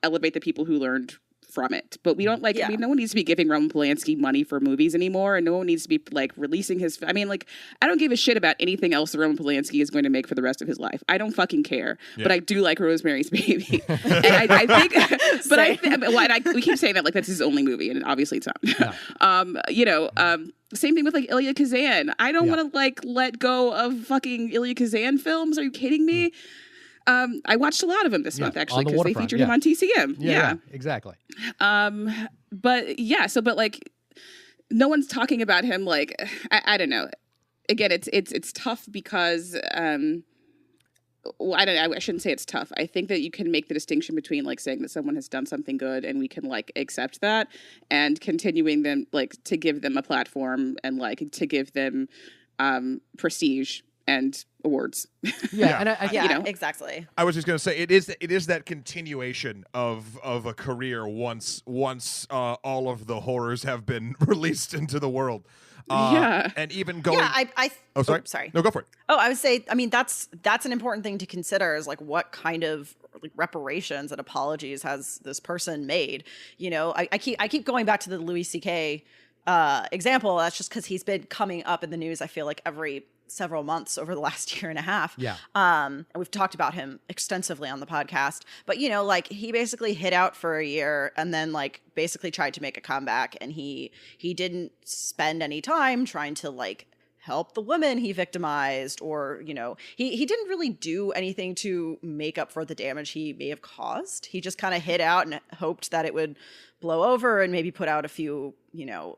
elevate the people who learned from it. But we don't I mean, no one needs to be giving Roman Polanski money for movies anymore. And no one needs to be like releasing I don't give a shit about anything else that Roman Polanski is going to make for the rest of his life. I don't fucking care. Yeah. But I do like Rosemary's Baby. And I think, we keep saying that like that's his only movie. And obviously it's not. Same thing with like Elia Kazan. I don't want to like let go of fucking Elia Kazan films. Are you kidding me? I watched a lot of them this month actually because they featured him on TCM. Yeah, exactly. But like, no one's talking about him. Like, I don't know. Again, it's tough because I don't know. I shouldn't say it's tough. I think that you can make the distinction between like saying that someone has done something good and we can like accept that, and continuing them like to give them a platform and like to give them prestige and awards. And I exactly. I was just going to say it is that continuation of a career once all of the horrors have been released into the world. And even going. Sorry. No, go for it. Oh, I would say, I mean, that's an important thing to consider is like what kind of like reparations and apologies has this person made? I keep going back to the Louis C.K. Example. That's just because he's been coming up in the news. I feel like every several months over the last year and a half. Yeah. And we've talked about him extensively on the podcast, but like he basically hid out for a year and then like basically tried to make a comeback, and he didn't spend any time trying to like help the women he victimized, or he didn't really do anything to make up for the damage he may have caused. He just kind of hid out and hoped that it would blow over and maybe put out a few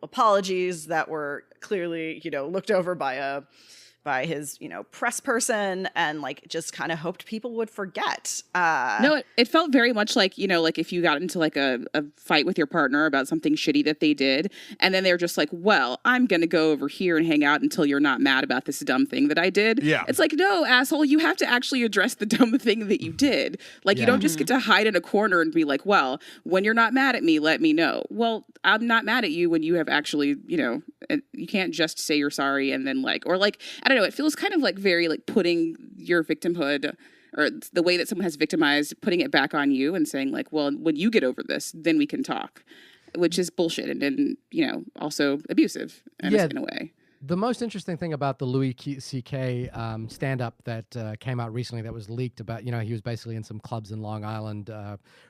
apologies that were clearly looked over by his, press person, and like just kind of hoped people would forget. No, it felt very much like, like if you got into like a fight with your partner about something shitty that they did, and then they're just like, well, I'm going to go over here and hang out until you're not mad about this dumb thing that I did. Yeah. It's like, no, asshole, you have to actually address the dumb thing that you did. Like, you don't just get to hide in a corner and be like, well, when you're not mad at me, let me know. Well, I'm not mad at you when you have actually, you can't just say you're sorry and then like, or like, I don't know, it feels kind of like very like putting your victimhood or the way that someone has victimized, putting it back on you and saying like, well, when you get over this, then we can talk, which is bullshit and also abusive in a way. The most interesting thing about the Louis C.K. Stand-up that came out recently that was leaked about, he was basically in some clubs in Long Island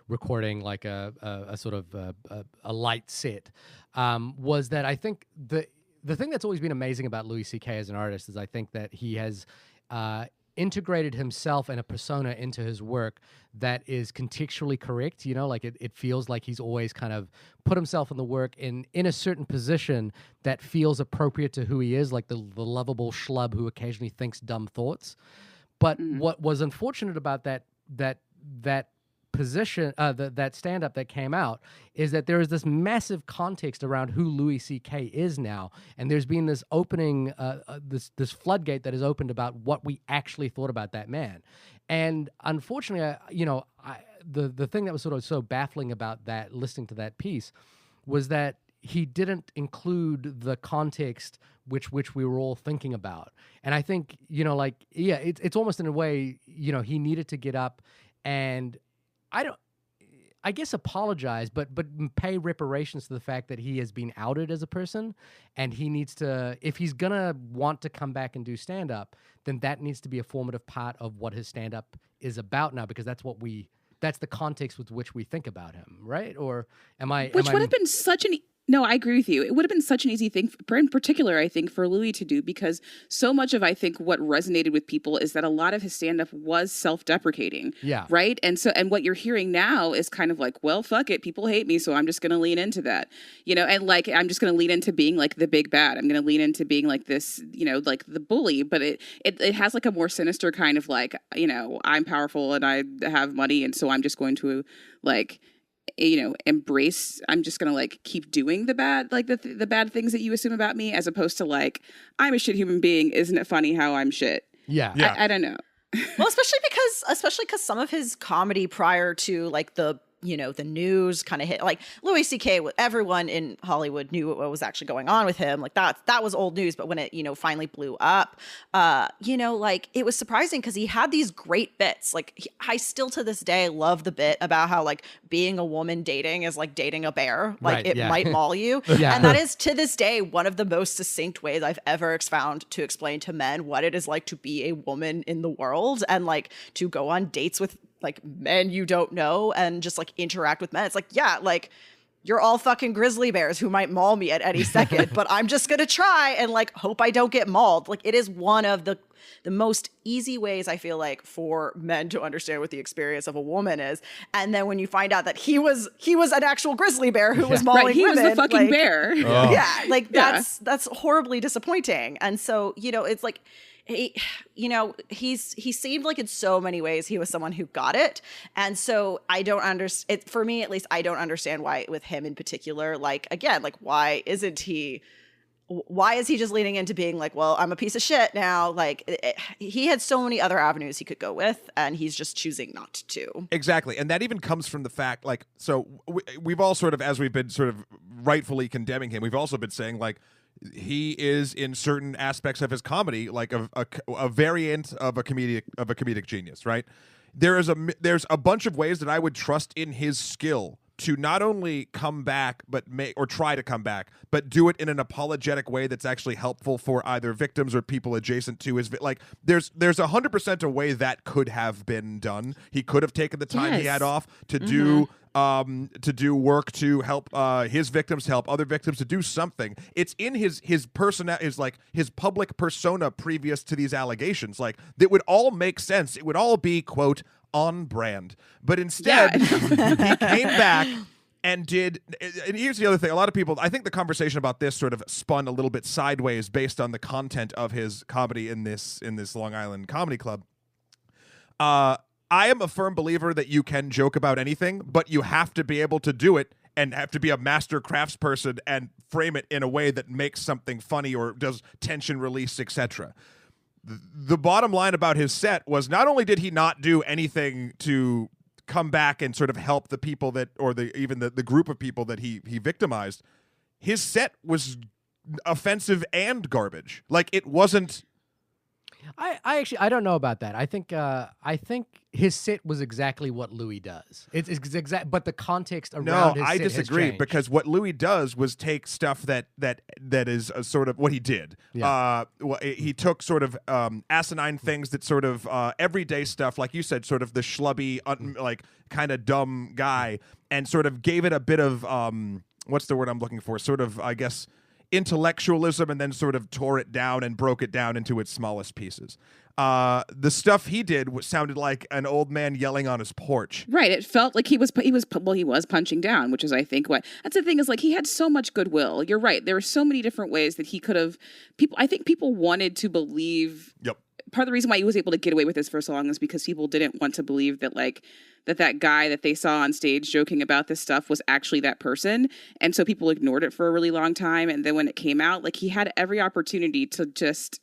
recording like a sort of a light set, was that I think the thing that's always been amazing about Louis C.K. as an artist is I think that he has integrated himself and a persona into his work that is contextually correct. Like it feels like he's always kind of put himself in the work in a certain position that feels appropriate to who he is, like the lovable schlub who occasionally thinks dumb thoughts. But what was unfortunate about that position, that stand-up that came out, is that there is this massive context around who Louis C.K. is now, and there's been this opening, this floodgate that is opened about what we actually thought about that man. And unfortunately, the thing that was sort of so baffling about that, listening to that piece, was that he didn't include the context which we were all thinking about. And I think, it's almost in a way, he needed to get up and I guess apologize, but pay reparations to the fact that he has been outed as a person, and he needs to, if he's gonna want to come back and do stand-up, then that needs to be a formative part of what his stand-up is about now, because that's the context with which we think about him, right? Or Which would have been such an No, I agree with you. It would have been such an easy thing, in particular, I think, for Louis to do, because so much of, I think, what resonated with people is that a lot of his stand-up was self-deprecating. Yeah. Right? And what you're hearing now is kind of like, well, fuck it. People hate me, so I'm just going to lean into that. And like, I'm just going to lean into being like the big bad. I'm going to lean into being like this, like the bully. But it has like a more sinister kind of like, I'm powerful and I have money, and so I'm just going to like, embrace, I'm just gonna like keep doing the bad, like the bad things that you assume about me, as opposed to like, I'm a shit human being, isn't it funny how I'm shit? Yeah. I don't know. Well, especially because some of his comedy prior to like the news kind of hit, like Louis C.K., everyone in Hollywood knew what was actually going on with him. Like that was old news. But when it, finally blew up, like it was surprising because he had these great bits. Like I still to this day love the bit about how like being a woman dating is like dating a bear. Like right, it yeah. might maul you. Yeah. And that is to this day one of the most succinct ways I've ever found to explain to men what it is like to be a woman in the world, and like to go on dates with like men you don't know and just like interact with men. It's like, yeah, like you're all fucking grizzly bears who might maul me at any second, but I'm just gonna try and like hope I don't get mauled. Like it is one of the most easy ways I feel like for men to understand what the experience of a woman is. And then when you find out that he was an actual grizzly bear who was mauling right, he women, was the fucking like, bear. Oh. yeah, like that's horribly disappointing. And so, it's like, he seemed like in so many ways he was someone who got it. And so I don't understand, for me at least, I don't understand why with him in particular, like, again, like, why is he just leaning into being like, well, I'm a piece of shit now? Like he had so many other avenues he could go with, and he's just choosing not to. Exactly. And that even comes from the fact, like, so we've all sort of, as we've been sort of rightfully condemning him, we've also been saying, like, he is in certain aspects of his comedy like a variant of a comedic genius, right? There's a bunch of ways that I would trust in his skill to not only come back or try to come back, but do it in an apologetic way that's actually helpful for either victims or people adjacent to his like there's 100% a way that could have been done. He could have taken the time he had off to do work to help his victims, to help other victims, to do something. It's in his public persona previous to these allegations. Like that would all make sense. It would all be, quote, on brand. But instead, he came back and did. And here's the other thing: a lot of people, I think, the conversation about this sort of spun a little bit sideways based on the content of his comedy in this Long Island Comedy Club. I am a firm believer that you can joke about anything, but you have to be able to do it and have to be a master craftsperson and frame it in a way that makes something funny or does tension release, etc. The bottom line about his set was not only did he not do anything to come back and sort of help the people that, or even the group of people that he victimized, his set was offensive and garbage. Like it wasn't I actually I don't know about that. I think his sit was exactly what Louis does. It's exact, but the context around No, his I sit has disagree changed. because what Louis does was take stuff that is a sort of what he did. Yeah. He took sort of asinine things that sort of everyday stuff, like you said, sort of the schlubby, like kind of dumb guy, and sort of gave it a bit of what's the word I'm looking for? Sort of, I guess, intellectualism, and then sort of tore it down and broke it down into its smallest pieces. The stuff he did sounded like an old man yelling on his porch. Right. It felt like he was punching down, which is, I think, what that's the thing is, like, he had so much goodwill. You're right. There were so many different ways that he could have I think people wanted to believe. Yep. Part of the reason why he was able to get away with this for so long is because people didn't want to believe that, like, that guy that they saw on stage joking about this stuff was actually that person. And so people ignored it for a really long time. And then when it came out, like, he had every opportunity to just,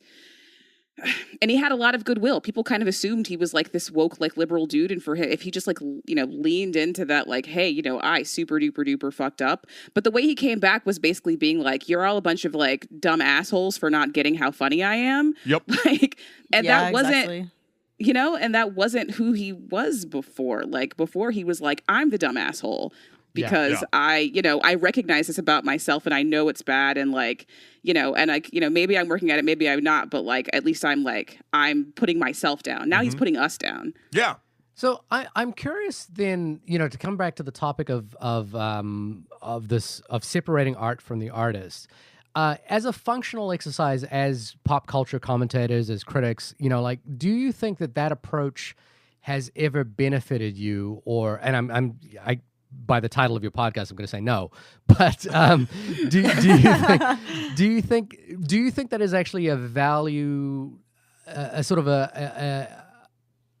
and he had a lot of goodwill. People kind of assumed he was like this woke, like, liberal dude. And for him, if he just, like, leaned into that, like, hey, I super duper duper fucked up. But the way he came back was basically being like, you're all a bunch of, like, dumb assholes for not getting how funny I am. Yep. Like, and Yeah, that wasn't, exactly. and that wasn't who he was before. Like, before he was like, I'm the dumb asshole because I recognize this about myself and I know it's bad. And, like, and, like, maybe I'm working at it, maybe I'm not, but, like, at least I'm putting myself down. Now he's putting us down. Yeah. So I'm curious then, to come back to the topic of separating art from the artist. As a functional exercise, as pop culture commentators, as critics, like, do you think that approach has ever benefited you? Or, and I by the title of your podcast, I'm going to say no. But do you think that is actually a value, a sort of a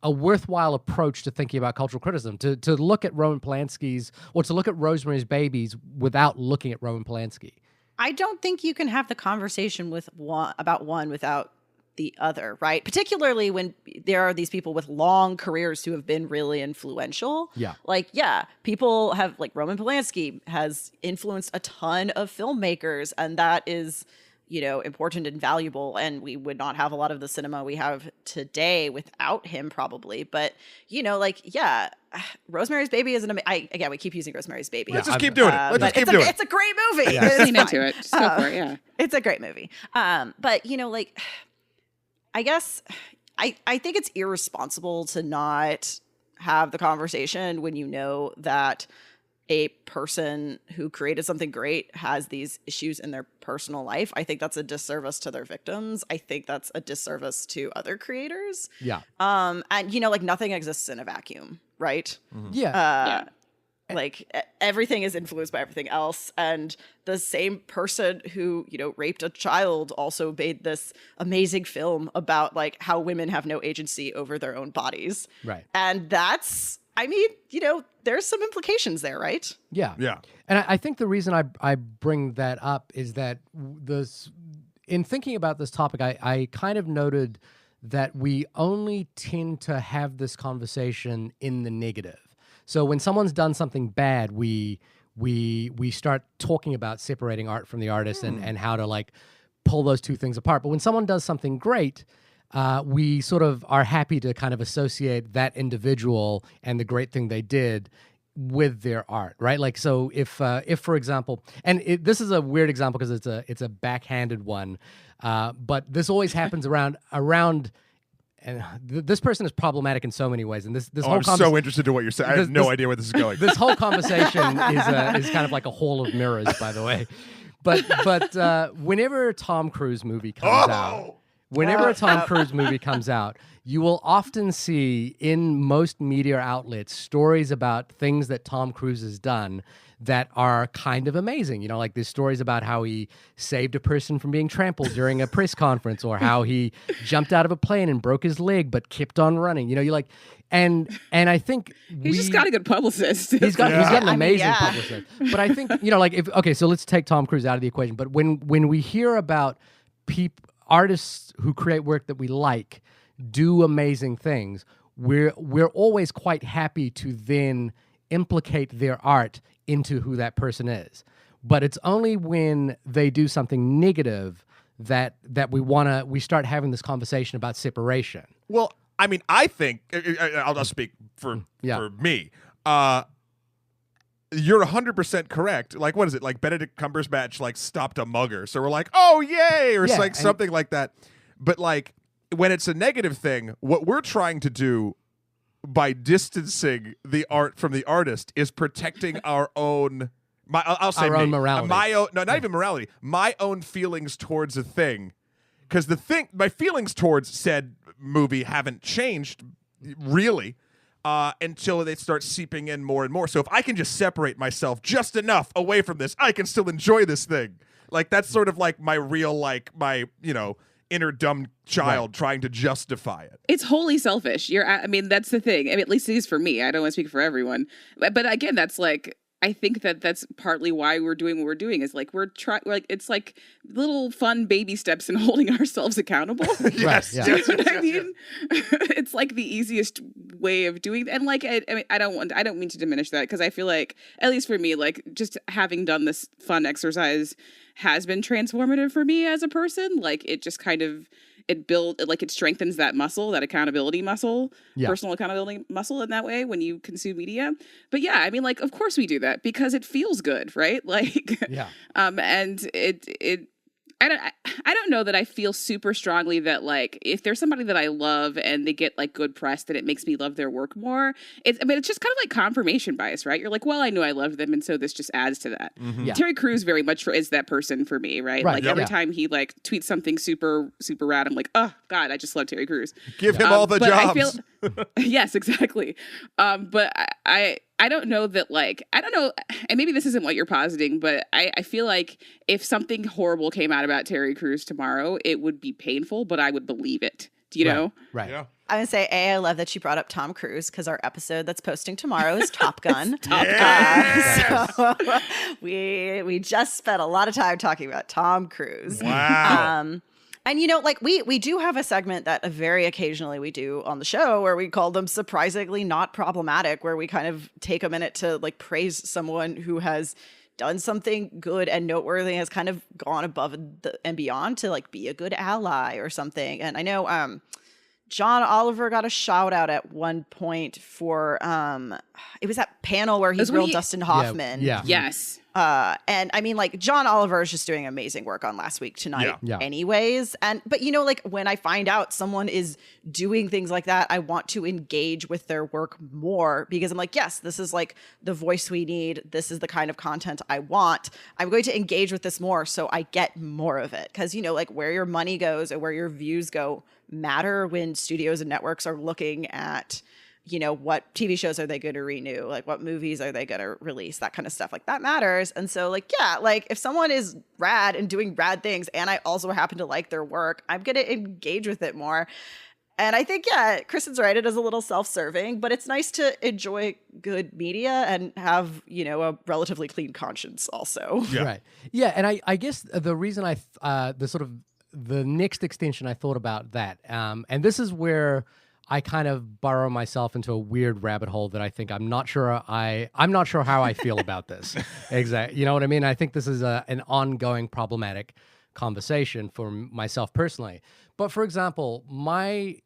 worthwhile approach to thinking about cultural criticism, to look at Roman Polanski's, or to look at Rosemary's Babies without looking at Roman Polanski? I don't think you can have the conversation about one without the other, right? Particularly when there are these people with long careers who have been really influential. Yeah. Like, yeah, people have, like, Roman Polanski has influenced a ton of filmmakers, and that is, important and valuable. And we would not have a lot of the cinema we have today without him, probably. But, Rosemary's Baby is we keep using Rosemary's Baby. Let's just keep doing it. Let's just keep doing it. It's a great movie. Yeah. It's Lean into it. Just go for it, yeah. It's a great movie. But, I guess I think it's irresponsible to not have the conversation when you know that a person who created something great has these issues in their personal life. I think that's a disservice to their victims. I think that's a disservice to other creators. Yeah. And, like, nothing exists in a vacuum, right? Yeah. Like, everything is influenced by everything else. And the same person who, raped a child also made this amazing film about, like, how women have no agency over their own bodies. Right. And that's, there's some implications there, right? Yeah. Yeah. And I think the reason I bring that up is that in thinking about this topic, I kind of noted that we only tend to have this conversation in the negative. So when someone's done something bad, we start talking about separating art from the artist and how to, like, pull those two things apart. But when someone does something great, we sort of are happy to kind of associate that individual and the great thing they did with their art, right? Like, so if for example, and this is a weird example because it's a backhanded one, but this always happens around. And this person is problematic in so many ways, and this whole I'm so interested in what you're saying. I have no idea where this is going. This whole conversation is kind of like a hall of mirrors, by the way. But whenever a Tom Cruise movie comes out, you will often see in most media outlets stories about things that Tom Cruise has done that are kind of amazing. Like, there's stories about how he saved a person from being trampled during a press conference, or how he jumped out of a plane and broke his leg but kept on running. You're like, and I think He's just got a good publicist. He's got an amazing yeah. publicist. But I think, like, so let's take Tom Cruise out of the equation. But when we hear about artists who create work that we like do amazing things, we're always quite happy to then implicate their art into who that person is. But it's only when they do something negative that we start having this conversation about separation. Well, I mean, I think I'll just speak for me. You're 100% correct. Like, what is it? Like Benedict Cumberbatch like stopped a mugger, so we're like, oh yay, or like something like that. But like when it's a negative thing, what we're trying to do by distancing the art from the artist is protecting our own. I'll say our own morality. Not even morality. My own feelings towards a thing, because my feelings towards said movie haven't changed really until they start seeping in more and more. So if I can just separate myself just enough away from this, I can still enjoy this thing. Like that's sort of like my real my inner dumb child trying to justify it. It's wholly selfish. I mean, that's the thing. I mean, at least it is for me. I don't want to speak for everyone. But again, that's like, I think that's partly why we're doing what we're doing is like, it's like little fun baby steps in holding ourselves accountable. Yes. Yeah. That's what I mean. It's like the easiest way of doing that. And like, I mean, I don't mean to diminish that because I feel like, at least for me, like just having done this fun exercise has been transformative for me as a person. Like it just kind of, it strengthens that muscle, that accountability muscle, personal accountability muscle in that way when you consume media. But yeah, I mean, like, of course we do that because it feels good, right? Like, and I don't know that I feel super strongly that like if there's somebody that I love and they get like good press, then it makes me love their work more. It's just kind of like confirmation bias, right? You're like, well, I knew I loved them, and so this just adds to that. Mm-hmm. Yeah. Terry Crews very much is that person for me, right? Like every time he like tweets something super super rad, I'm like, oh God, I just love Terry Crews. Give him all the jobs. Yes, exactly. But I don't know that like, I don't know, and maybe this isn't what you're positing, but I feel like if something horrible came out about Terry Crews tomorrow, it would be painful, but I would believe it. Do you know? Right. Yeah. I would say, I love that you brought up Tom Cruise because our episode that's posting tomorrow is Top Gun. So we just spent a lot of time talking about Tom Cruise. Wow. And, like we do have a segment that very occasionally we do on the show where we call them surprisingly not problematic, where we kind of take a minute to like praise someone who has done something good and noteworthy, has kind of gone above and beyond to like be a good ally or something. And I know John Oliver got a shout out at one point for it was that panel where he grilled Dustin Hoffman. Yeah. Yes. And I mean, like, John Oliver is just doing amazing work on Last Week Tonight anyways. But like when I find out someone is doing things like that, I want to engage with their work more because I'm like, yes, this is like the voice we need. This is the kind of content I want. I'm going to engage with this more so I get more of it. Cause like where your money goes or where your views go matter when studios and networks are looking at what TV shows are they going to renew? Like what movies are they going to release? That kind of stuff. Like that matters. And so like, yeah, like if someone is rad and doing rad things and I also happen to like their work, I'm going to engage with it more. And I think, yeah, Kristen's right. It is a little self-serving, but it's nice to enjoy good media and have, a relatively clean conscience also. Yeah. Right. Yeah. And I guess the reason the next extension I thought about that, and this is where I kind of burrow myself into a weird rabbit hole that I think I'm not sure how I feel about this. Exactly. You know what I mean? I think this is an ongoing problematic conversation for myself personally. But for example, my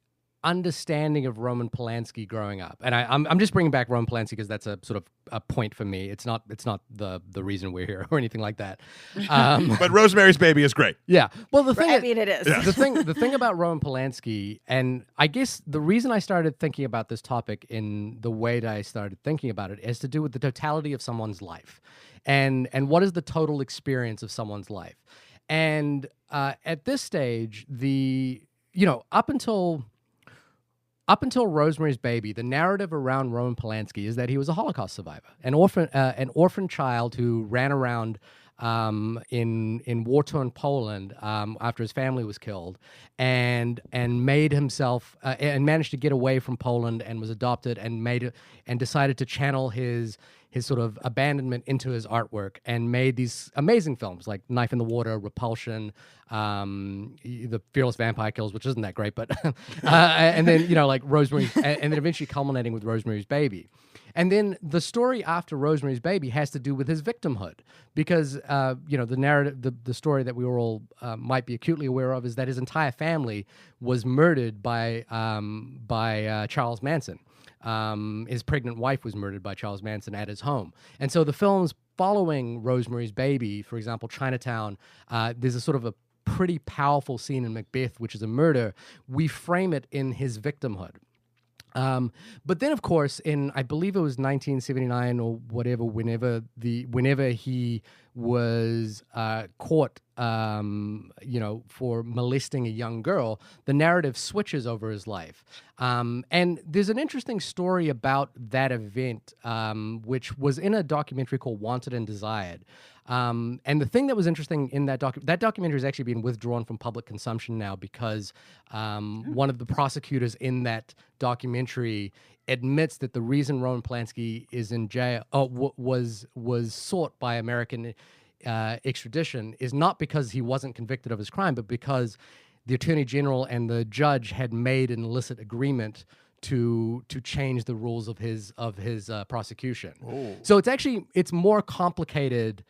understanding of Roman Polanski growing up, and I'm just bringing back Roman Polanski because that's a sort of a point for me. It's not the reason we're here or anything like that. But Rosemary's Baby is great. Yeah. Well, the thing it is. Yeah. the thing about Roman Polanski, and I guess the reason I started thinking about this topic in the way that I started thinking about it is to do with the totality of someone's life, and what is the total experience of someone's life. And at this stage, up until Rosemary's Baby, the narrative around Roman Polanski is that he was a Holocaust survivor, an orphan child who ran around in war-torn Poland after his family was killed, and made himself and managed to get away from Poland and was adopted and decided to channel his sort of abandonment into his artwork and made these amazing films like Knife in the Water, Repulsion, The Fearless Vampire Killers, which isn't that great, but and then like Rosemary, and then eventually culminating with Rosemary's Baby. And then the story after Rosemary's Baby has to do with his victimhood, because the narrative, the story that we all might be acutely aware of is that his entire family was murdered by Charles Manson. His pregnant wife was murdered by Charles Manson at his home. And so the films following Rosemary's Baby, for example, Chinatown, there's a sort of a pretty powerful scene in Macbeth, which is a murder. We frame it in his victimhood. But then, of course, in I believe it was 1979 or whatever, whenever he was caught, for molesting a young girl, the narrative switches over his life. And there's an interesting story about that event, which was in a documentary called Wanted and Desired. And the thing that was interesting in that documentary is actually being withdrawn from public consumption now because one of the prosecutors in that documentary admits that the reason Roman Polanski is in jail, was sought by American extradition, is not because he wasn't convicted of his crime, but because the Attorney General and the judge had made an illicit agreement to change the rules of his prosecution. Oh. So it's more complicated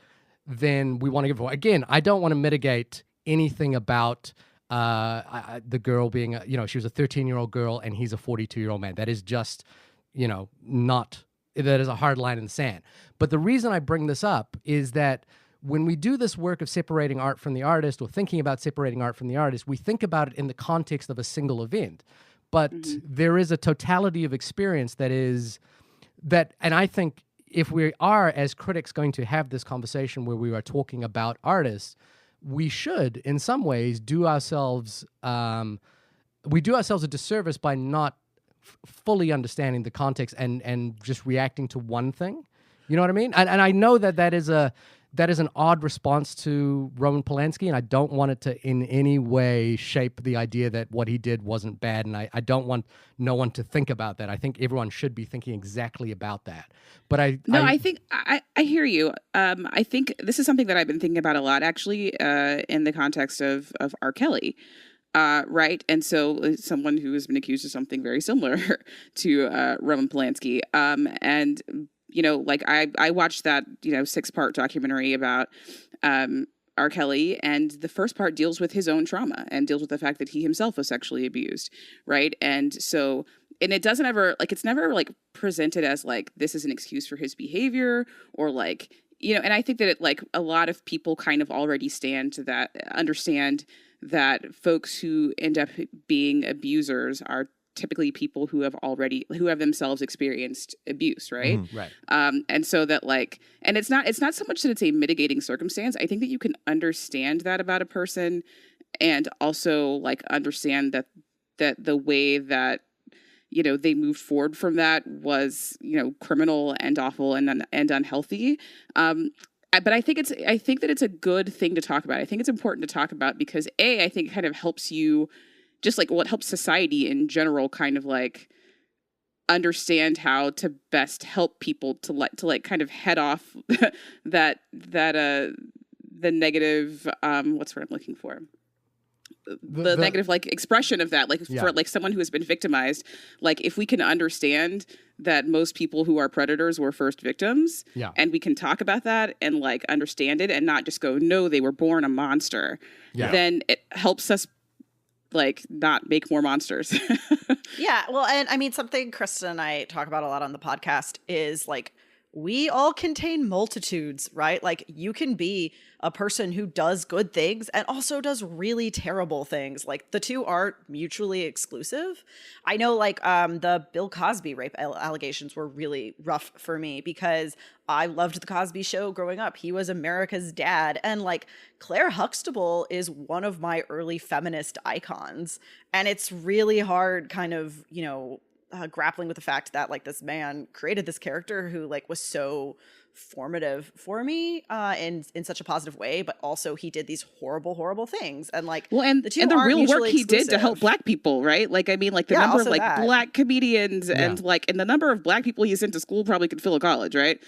than we want to give. Again, I don't want to mitigate anything about the girl being, she was a 13-year-old girl and he's a 42-year-old man. That is just, that is a hard line in the sand. But the reason I bring this up is that when we do this work of separating art from the artist, or thinking about separating art from the artist, we think about it in the context of a single event. But there is a totality of experience and I think if we are, as critics, going to have this conversation where we are talking about artists, we should, in some ways, do ourselves a disservice by not fully understanding the context and just reacting to one thing. You know what I mean? And I know that is an odd response to Roman Polanski, and I don't want it to in any way shape the idea that what he did wasn't bad, and I don't want no one to think about that. I think everyone should be thinking exactly about that. But I think I hear you. I think this is something that I've been thinking about a lot, actually, in the context of R. Kelly. Right. And so someone who has been accused of something very similar to Roman Polanski. And I watched that, 6-part documentary about R. Kelly, and the first part deals with his own trauma and deals with the fact that he himself was sexually abused. Right. And it doesn't ever, it's never presented as this is an excuse for his behavior or and I think that a lot of people kind of already understand that folks who end up being abusers are typically people who have themselves experienced abuse, right? Right. And so that and it's not so much that it's a mitigating circumstance. I think that you can understand that about a person, and also understand that the way that they moved forward from that was criminal and awful and unhealthy. But I think that it's a good thing to talk about. I think it's important to talk about because I think it kind of helps you, just what helps society in general kind of understand how to best help people to kind of head off the negative, what's what I'm looking for? The negative expression of that, for someone who has been victimized, if we can understand that most people who are predators were first victims, and we can talk about that and understand it and not just go, no, they were born a monster, then it helps us not make more monsters. Yeah. Well, and I mean, something Kristen and I talk about a lot on the podcast is we all contain multitudes, right? You can be a person who does good things and also does really terrible things. The two aren't mutually exclusive. I know the Bill Cosby rape allegations were really rough for me because I loved the Cosby Show growing up. He was America's dad. And Claire Huxtable is one of my early feminist icons. And it's really hard kind of, grappling with the fact that this man created this character who was so formative for me in such a positive way, but also he did these horrible things and the real work he did to help Black people, right? The number of Black comedians and and the number of Black people he sent to school probably could fill a college, right?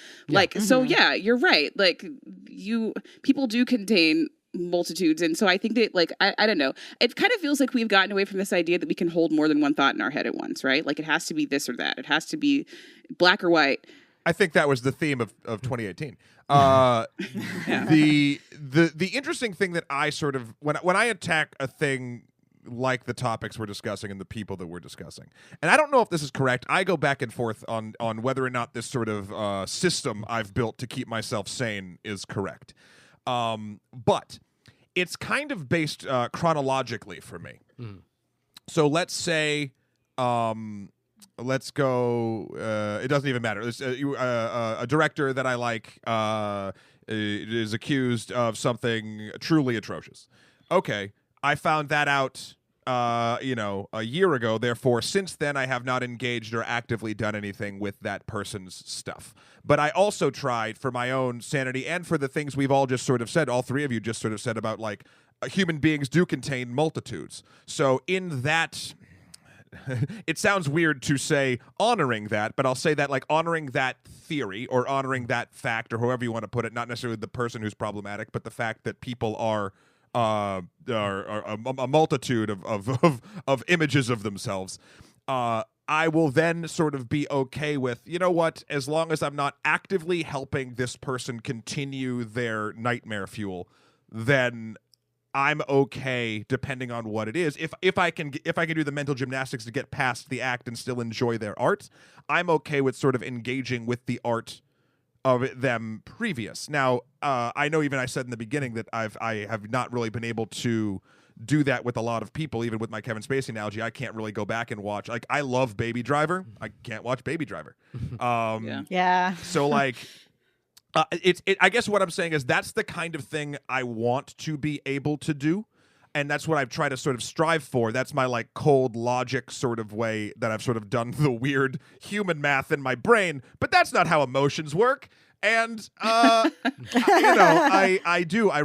So you're right. People do contain multitudes. And so I think that, like, I don't know, it kind of feels like we've gotten away from this idea that we can hold more than one thought in our head at once, right? Like, it has to be this or that. It has to be black or white. I think that was the theme of 2018. The interesting thing that I sort of when I attack a thing like the topics we're discussing and the people that we're discussing, and I don't know if this is correct. I go back and forth on whether or not this sort of system I've built to keep myself sane is correct. But it's kind of based chronologically for me. So let's say. Let's go. It doesn't even matter. A director that I like is accused of something truly atrocious. Okay, I found that out, a year ago. Therefore, since then, I have not engaged or actively done anything with that person's stuff. But I also tried for my own sanity and for the things we've all just sort of said. All three of you just sort of said about like human beings do contain multitudes. So in that. It sounds weird to say honoring that, but I'll say that like honoring that theory or honoring that fact or however you want to put it, not necessarily the person who's problematic, but the fact that people are a multitude of images of themselves. I will then sort of be okay with, you know what, as long as I'm not actively helping this person continue their nightmare fuel, then I'm okay depending on what it is. If I can do the mental gymnastics to get past the act and still enjoy their art, I'm okay with sort of engaging with the art of them previous. Now, I know even I said in the beginning that I have not really been able to do that with a lot of people. Even with my Kevin Spacey analogy, I can't really go back and watch. Like, I love Baby Driver. I can't watch Baby Driver. Yeah. So like. I guess what I'm saying is that's the kind of thing I want to be able to do, and that's what I've tried to sort of strive for. That's my like cold logic sort of way that I've sort of done the weird human math in my brain, but that's not how emotions work. And I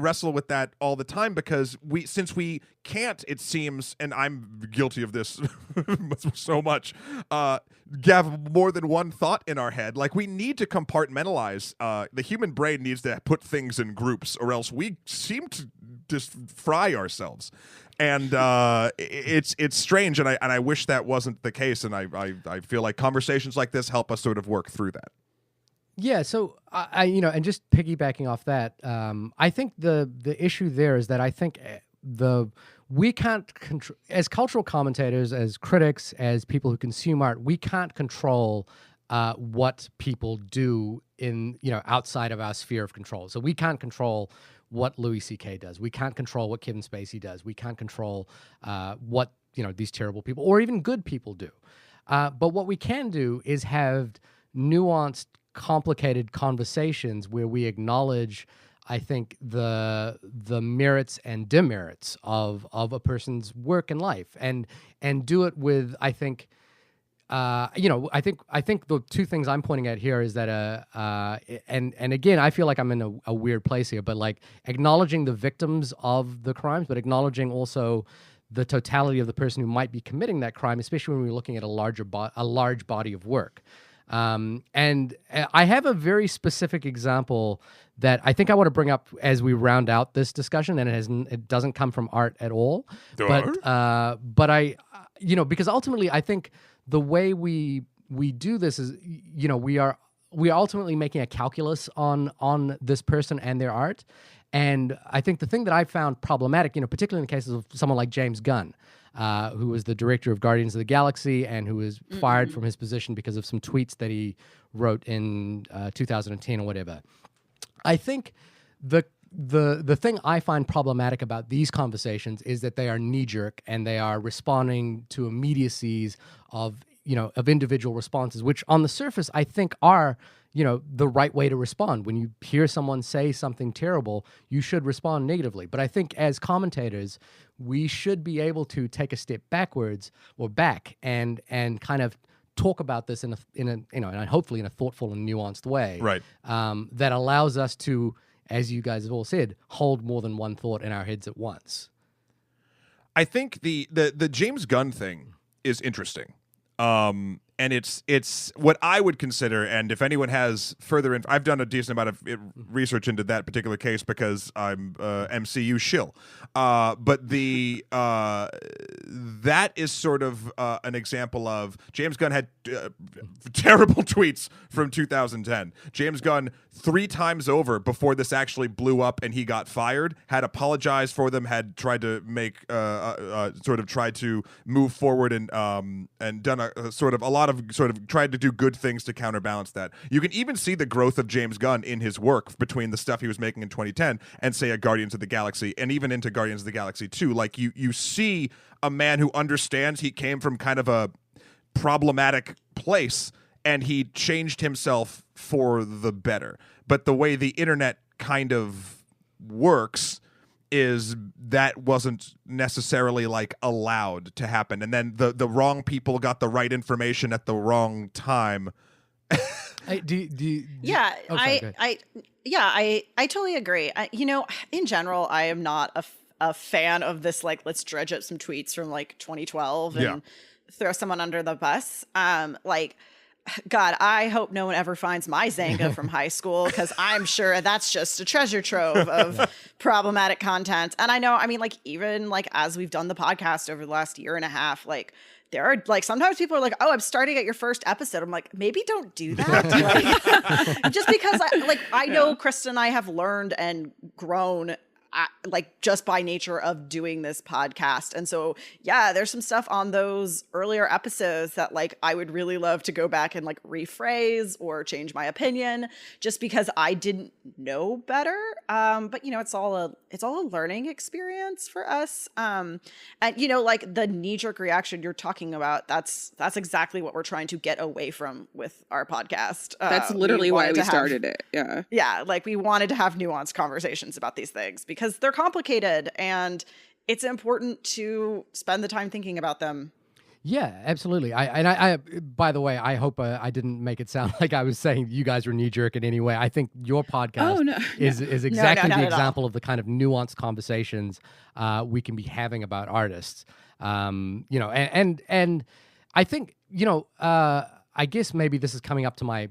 wrestle with that all the time because since we can't, it seems, and I'm guilty of this so much, have more than one thought in our head. Like, we need to compartmentalize. The human brain needs to put things in groups, or else we seem to just fry ourselves. And it's strange, and I wish that wasn't the case. And I feel like conversations like this help us sort of work through that. Yeah, so and just piggybacking off that, I think the issue there is that I think we can't control, as cultural commentators, as critics, as people who consume art, we can't control what people do in outside of our sphere of control. So we can't control what Louis C.K. does. We can't control what Kevin Spacey does. We can't control what these terrible people or even good people do. But what we can do is have nuanced, complicated conversations where we acknowledge, I think, the merits and demerits of a person's work and life, and do it with, I think, I think the two things I'm pointing at here is that and again, I feel like I'm in a weird place here, but like acknowledging the victims of the crimes, but acknowledging also the totality of the person who might be committing that crime, especially when we're looking at a large body of work. And I have a very specific example that I think I want to bring up as we round out this discussion, and it doesn't come from art at all. But I, because ultimately I think the way we do this is, we are ultimately making a calculus on this person and their art. And I think the thing that I found problematic, particularly in the cases of someone like James Gunn, who was the director of Guardians of the Galaxy and who was fired from his position because of some tweets that he wrote in 2010 or whatever. I think the thing I find problematic about these conversations is that they are knee-jerk and they are responding to immediacies of individual responses, which on the surface I think are the right way to respond. When you hear someone say something terrible, you should respond negatively. But I think as commentators, we should be able to take a step backwards or back and kind of talk about this in a and hopefully in a thoughtful and nuanced way, right? That allows us to, as you guys have all said, hold more than one thought in our heads at once. I think the James Gunn thing is interesting. and it's what I would consider. And if anyone has further, I've done a decent amount of research into that particular case because I'm MCU shill. But that is sort of an example of James Gunn had terrible tweets from 2010. James Gunn 3 times over before this actually blew up and he got fired had apologized for them, had tried to make tried to move forward and done a lot of tried to do good things to counterbalance that. You can even see the growth of James Gunn in his work between the stuff he was making in 2010 and say at Guardians of the Galaxy and even into Guardians of the Galaxy 2. Like you see a man who understands he came from kind of a problematic place and he changed himself for the better. But the way the internet kind of works is that wasn't necessarily like allowed to happen, and then the wrong people got the right information at the wrong time. I totally agree. In general, I am not a fan of this, like, let's dredge up some tweets from like 2012 and throw someone under the bus. God, I hope no one ever finds my Zanga from high school, because I'm sure that's just a treasure trove of problematic content. And I know, even as we've done the podcast over the last year and a half, there are sometimes people are like, oh, I'm starting at your first episode. I'm like, maybe don't do that. Just because I know Krista and I have learned and grown just by nature of doing this podcast. And so, there's some stuff on those earlier episodes that I would really love to go back and rephrase or change my opinion, just because I didn't know better. But it's all a learning experience for us. And the knee-jerk reaction you're talking about, that's exactly what we're trying to get away from with our podcast. That's literally why we started it. Yeah. Yeah. We wanted to have nuanced conversations about these things because they're complicated and it's important to spend the time thinking about them. Yeah, absolutely. I by the way, I hope I didn't make it sound like I was saying you guys were knee-jerk in any way. I think your podcast is exactly the example of the kind of nuanced conversations we can be having about artists. And I think, I guess maybe this is coming up to my,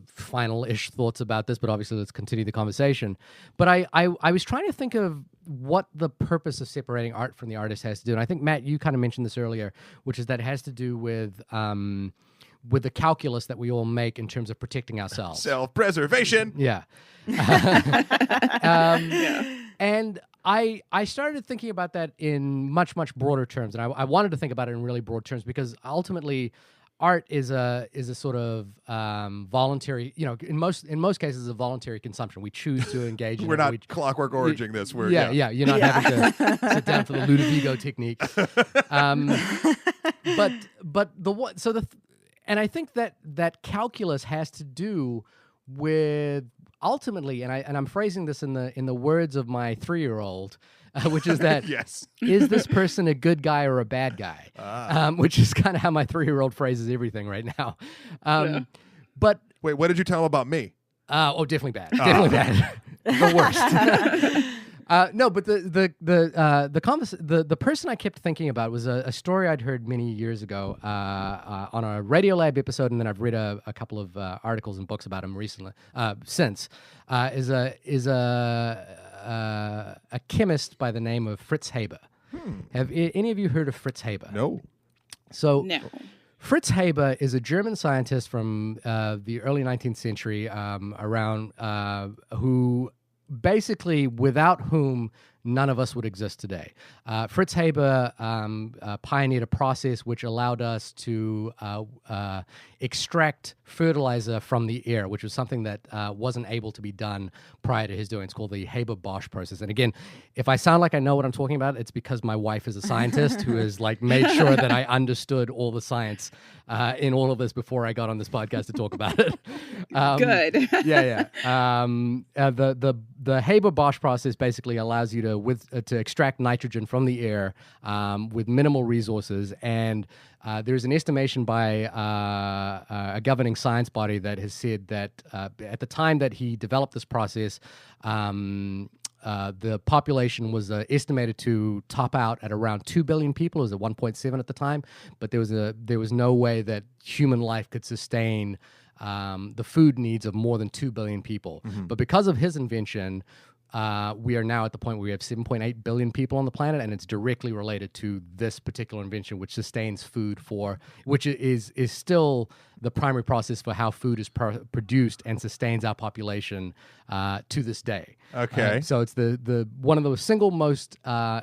final-ish thoughts about this, but obviously let's continue the conversation. But I was trying to think of what the purpose of separating art from the artist has to do. And I think, Matt, you kind of mentioned this earlier, which is that it has to do with the calculus that we all make in terms of protecting ourselves. Self-preservation. Yeah. And I started thinking about that in much, much broader terms. And I wanted to think about it in really broad terms because ultimately art is a sort of voluntary, in most cases, a voluntary consumption. We choose to engage in it. We're not Clockwork Oranging this. We're you're not having to sit down for the Ludovico technique. And I think that calculus has to do with ultimately, and I'm phrasing this in the words of my 3-year-old. Which is that, yes. Is this person a good guy or a bad guy? Which is kind of how my 3-year-old phrases everything right now. But wait, what did you tell him about me? Definitely bad. Definitely bad. The worst. No, but the person I kept thinking about was a story I'd heard many years ago on a Radiolab episode, and then I've read a couple of articles and books about him recently. Is a chemist by the name of Fritz Haber. Have any of you heard of Fritz Haber? No. So no. Fritz Haber is a German scientist from the early 19th century, who basically without whom none of us would exist today. Fritz Haber pioneered a process which allowed us to extract fertilizer from the air, which was something that wasn't able to be done prior to his doing. It's called the Haber-Bosch process. And again, if I sound like I know what I'm talking about, it's because my wife is a scientist who has made sure that I understood all the science in all of this before I got on this podcast to talk about it. Good. Yeah. The Haber-Bosch process basically allows you to extract nitrogen from the air with minimal resources, and there's an estimation by a governing science body that has said that at the time that he developed this process, the population was estimated to top out at around 2 billion people. It was at 1.7 at the time, but there was no way that human life could sustain the food needs of more than 2 billion people. But because of his invention, we are now at the point where we have 7.8 billion people on the planet, and it's directly related to this particular invention, which sustains food which is still the primary process for how food is produced and sustains our population to this day. Okay. So it's the one of the single most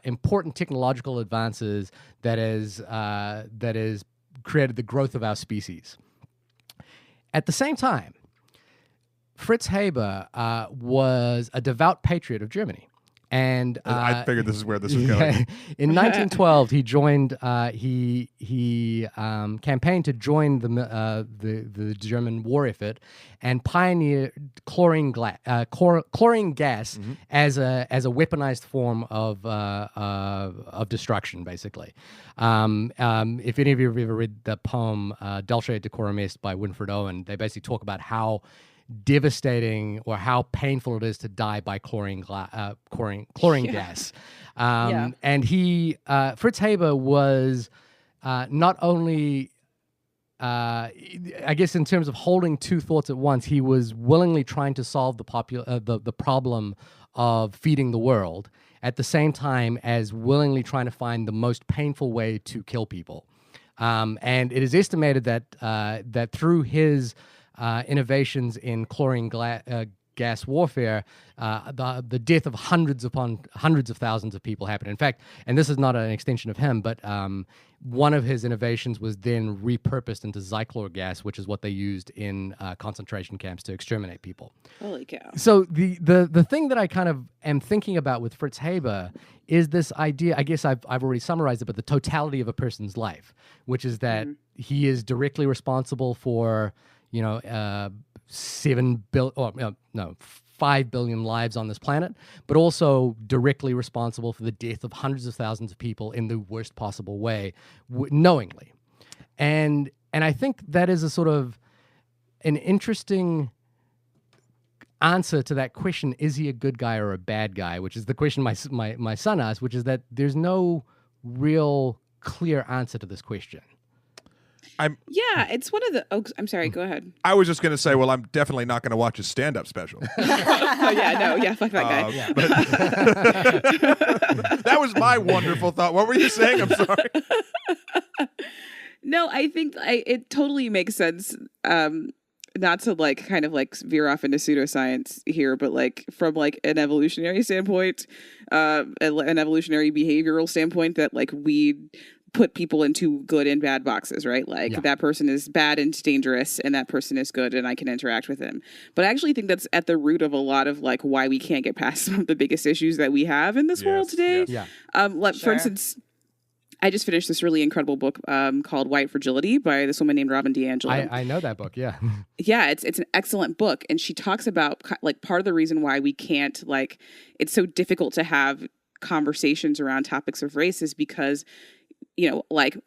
important technological advances that is created the growth of our species. At the same time, Fritz Haber was a devout patriot of Germany, and I figured this is where this was going. In 1912, he joined. He campaigned to join the German war effort, and pioneered chlorine gas as a weaponized form of destruction, basically. If any of you have ever read the poem "Dulce Decorum Est" by Winfred Owen, they basically talk about how devastating or how painful it is to die by chlorine gas. And Fritz Haber was not only, I guess in terms of holding two thoughts at once, he was willingly trying to solve the problem of feeding the world at the same time as willingly trying to find the most painful way to kill people. And it is estimated that through his innovations in chlorine gas warfare, the death of hundreds of thousands of people happened. In fact, and this is not an extension of him, but one of his innovations was then repurposed into Zyklor gas, which is what they used in concentration camps to exterminate people. Holy cow. So the thing that I kind of am thinking about with Fritz Haber is this idea, I guess I've already summarized it, but the totality of a person's life, which is that he is directly responsible for 5 billion lives on this planet, but also directly responsible for the death of hundreds of thousands of people in the worst possible way, knowingly. And I think that is a sort of an interesting answer to that question: is he a good guy or a bad guy? Which is the question my son asked, which is that there's no real clear answer to this question. It's one of the. Oh, I'm sorry. Go ahead. I was just going to say, well, I'm definitely not going to watch his stand-up special. Fuck that guy. That was my wonderful thought. What were you saying? I'm sorry. No, I think it totally makes sense. Not to kind of veer off into pseudoscience here, but from an evolutionary standpoint, an evolutionary behavioral standpoint, that we put people into good and bad boxes, right? That person is bad and dangerous, and that person is good, and I can interact with them. But I actually think that's at the root of a lot of why we can't get past some of the biggest issues that we have in this world today. Yes. For instance, I just finished this really incredible book called White Fragility by this woman named Robin DiAngelo. I know that book, yeah. Yeah, it's an excellent book. And she talks about part of the reason why we can't, it's so difficult to have conversations around topics of race is because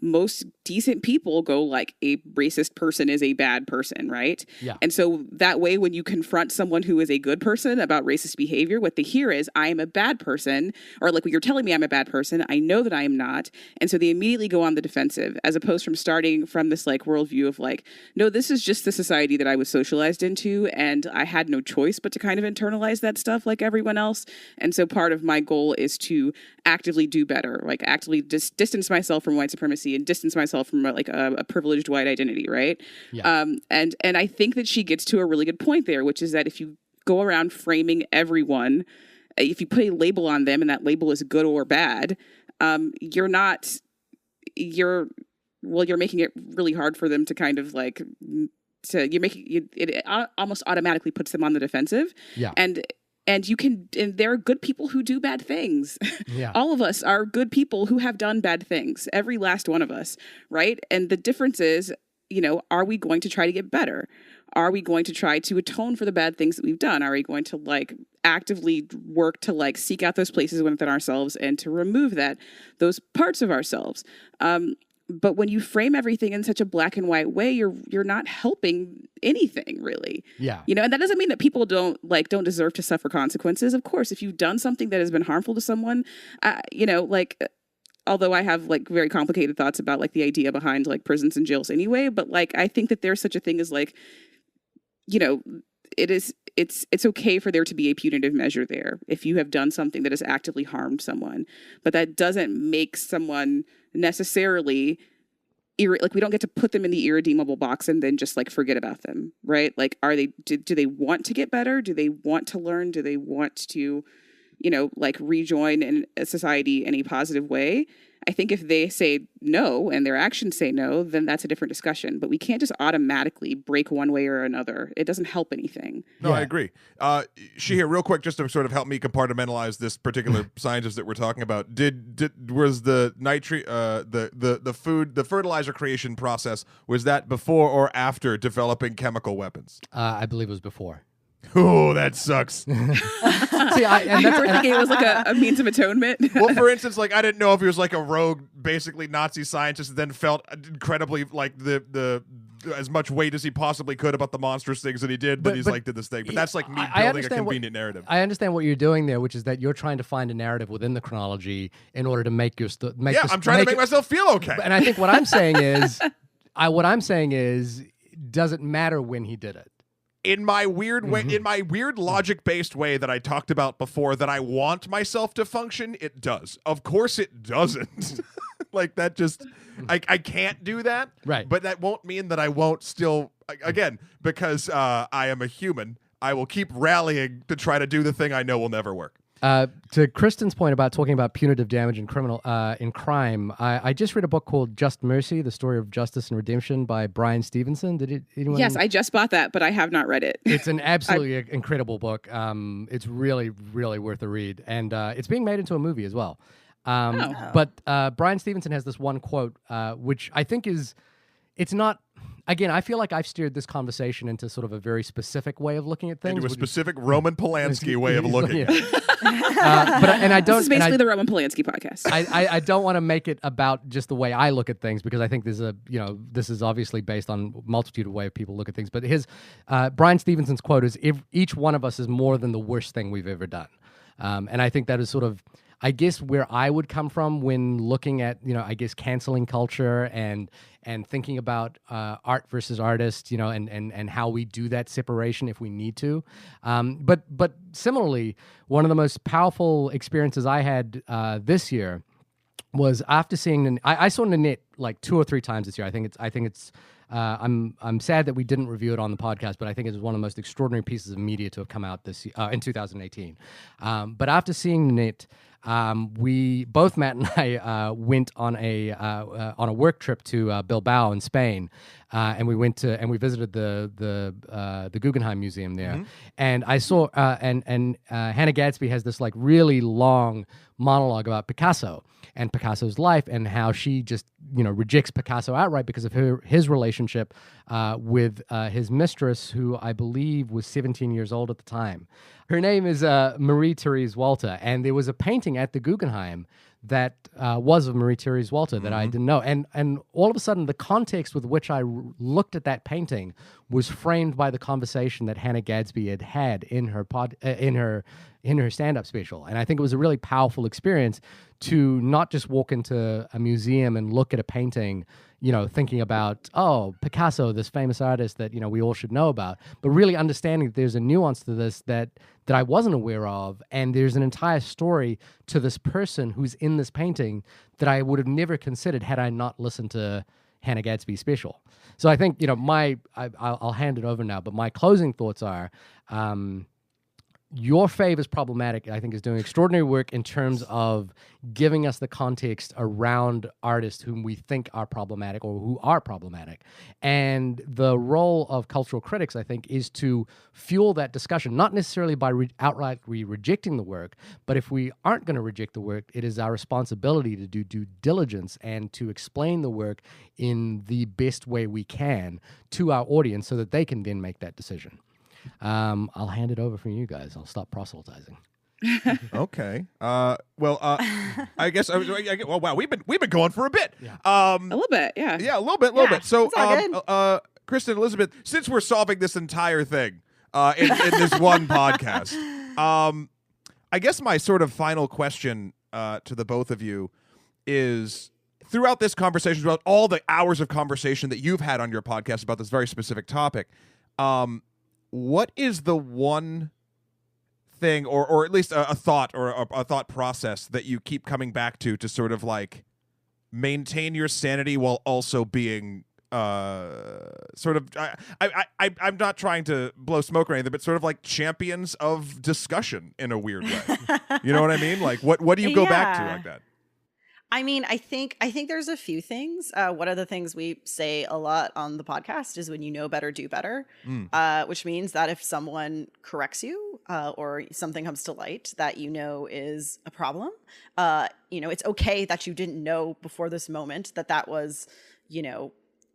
most decent people go a racist person is a bad person, right? Yeah. And so that way, when you confront someone who is a good person about racist behavior, what they hear is, I am a bad person, or when you're telling me I'm a bad person, I know that I am not. And so they immediately go on the defensive, as opposed from starting from this worldview of no, this is just the society that I was socialized into, and I had no choice but to kind of internalize that stuff like everyone else. And so part of my goal is to actively do better, actively distance myself from white supremacy and distance myself from a privileged white identity, right? Yeah. And I think that she gets to a really good point there, which is that if you go around framing everyone, if you put a label on them and that label is good or bad, you're making it really hard for them to kind of it almost automatically puts them on the defensive. Yeah. And there are good people who do bad things. Yeah. All of us are good people who have done bad things. Every last one of us, right? And the difference is, are we going to try to get better? Are we going to try to atone for the bad things that we've done? Are we going to actively work to seek out those places within ourselves and to remove those parts of ourselves? but when you frame everything in such a black and white way, you're not helping anything really. Yeah. You know, and that doesn't mean that people don't deserve to suffer consequences. Of course, if you've done something that has been harmful to someone, you know, like, although I have like very complicated thoughts about like the idea behind like prisons and jails anyway, but like I think that there's such a thing as like, you know, it's okay for there to be a punitive measure there if you have done something that has actively harmed someone, but that doesn't make someone necessarily like we don't get to put them in the irredeemable box and then just like forget about them, right? Like, are they do they want to get better? Do they want to learn? Do they want to, you know, like rejoin in a society in a positive way? I think if they say no and their actions say no, then that's a different discussion. But we can't just automatically break one way or another. It doesn't help anything. No, I agree. Shahir, real quick, just to sort of help me compartmentalize this particular scientist that we're talking about, was the the fertilizer creation process, was that before or after developing chemical weapons? I believe it was before. Oh, that sucks. See, You were thinking it was like a means of atonement. Well, for instance, like I didn't know if he was like a rogue, basically Nazi scientist, and then felt incredibly like the as much weight as he possibly could about the monstrous things that he did, but he's like did this thing. But that's like me building a convenient narrative. I understand what you're doing there, which is that you're trying to find a narrative within the chronology in order to make your I'm trying to make myself feel okay. And I think what I'm saying is, does it matter when he did it? In my weird way, in my weird logic-based way that I talked about before, that I want myself to function, it does. Of course, it doesn't. Like that, just I can't do that. Right. But that won't mean that I won't still. Again, because I am a human, I will keep rallying to try to do the thing I know will never work. To Kristen's point about talking about punitive damage in crime, I just read a book called Just Mercy: The Story of Justice and Redemption by Brian Stevenson. Anyone? Yes, I just bought that, but I have not read it. It's an absolutely incredible book. It's really, really worth a read, and it's being made into a movie as well. But Brian Stevenson has this one quote, which I think it's not. Again, I feel like I've steered this conversation into sort of a very specific way of looking at things. Into a specific Roman Polanski way of looking at it. I don't. This is basically the Roman Polanski podcast. I don't want to make it about just the way I look at things, because I think this is obviously based on a multitude of way people look at things. But Brian Stevenson's quote is, "If each one of us is more than the worst thing we've ever done," and I think that is sort of, I guess, where I would come from when looking at, I guess, canceling culture and thinking about art versus artist, and how we do that separation if we need to. But similarly, one of the most powerful experiences I had this year was after seeing I saw Nanette like 2 or 3 times this year. I think it's I'm sad that we didn't review it on the podcast, but I think it was one of the most extraordinary pieces of media to have come out this in 2018. But after seeing Nanette, both Matt and I went on a work trip to Bilbao in Spain, and we visited the Guggenheim Museum there, and I saw and Hannah Gadsby has this like really long monologue about Picasso and Picasso's life, and how she just rejects Picasso outright because of his relationship with his mistress, who I believe was 17 years old at the time. Her name is Marie-Therese Walter, and there was a painting at the Guggenheim that was of Marie-Therese Walter that I didn't know, and all of a sudden the context with which I looked at that painting was framed by the conversation that Hannah Gadsby had in her stand-up special. And I think it was a really powerful experience to not just walk into a museum and look at a painting, thinking about, oh, Picasso, this famous artist that, we all should know about, but really understanding that there's a nuance to this that I wasn't aware of, and there's an entire story to this person who's in this painting that I would have never considered had I not listened to Hannah Gadsby's special. So I think, I'll hand it over now, but my closing thoughts are, your fave is problematic, I think, is doing extraordinary work in terms of giving us the context around artists whom we think are problematic or who are problematic. And the role of cultural critics, I think, is to fuel that discussion, not necessarily by outrightly rejecting the work, but if we aren't going to reject the work, it is our responsibility to do due diligence and to explain the work in the best way we can to our audience so that they can then make that decision. I'll hand it over for you guys. I'll stop proselytizing. Okay. Well, I guess. Well, wow, we've been going for a bit. Yeah. A little bit, yeah. Yeah, a little bit. Yeah, So, it's all good. Kristen, Elizabeth, since we're solving this entire thing in this one podcast, I guess my sort of final question to the both of you is, throughout this conversation, throughout all the hours of conversation that you've had on your podcast about this very specific topic, what is the one thing, or at least a thought or a thought process that you keep coming back to sort of like maintain your sanity while also being sort of I'm not trying to blow smoke or anything, but sort of like champions of discussion in a weird way. You know what I mean? Like what do you go back to like that? I mean, I think there's a few things. One of the things we say a lot on the podcast is when you know better, do better, which means that if someone corrects you or something comes to light that you know is a problem, it's okay that you didn't know before this moment that was,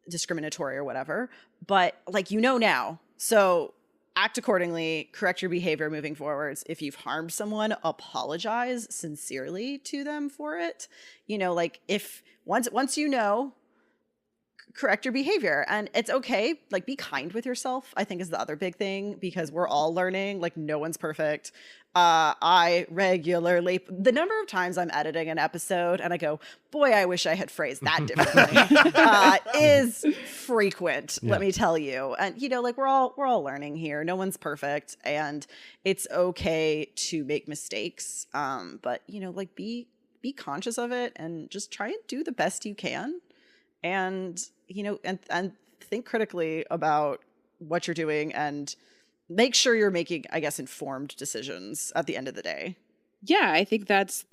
discriminatory or whatever, but like, now. So act accordingly, correct your behavior moving forwards. If you've harmed someone, apologize sincerely to them for it. Like if once correct your behavior, and it's okay. Like, be kind with yourself, I think, is the other big thing, because we're all learning. Like, no one's perfect. I regularly, the number of times I'm editing an episode and I go, boy, I wish I had phrased that differently, is frequent, let me tell you. And, like, we're all learning here. No one's perfect, and it's okay to make mistakes. But, like, be conscious of it and just try and do the best you can. And, and think critically about what you're doing, and make sure you're making, I guess, informed decisions at the end of the day. Yeah, I think that's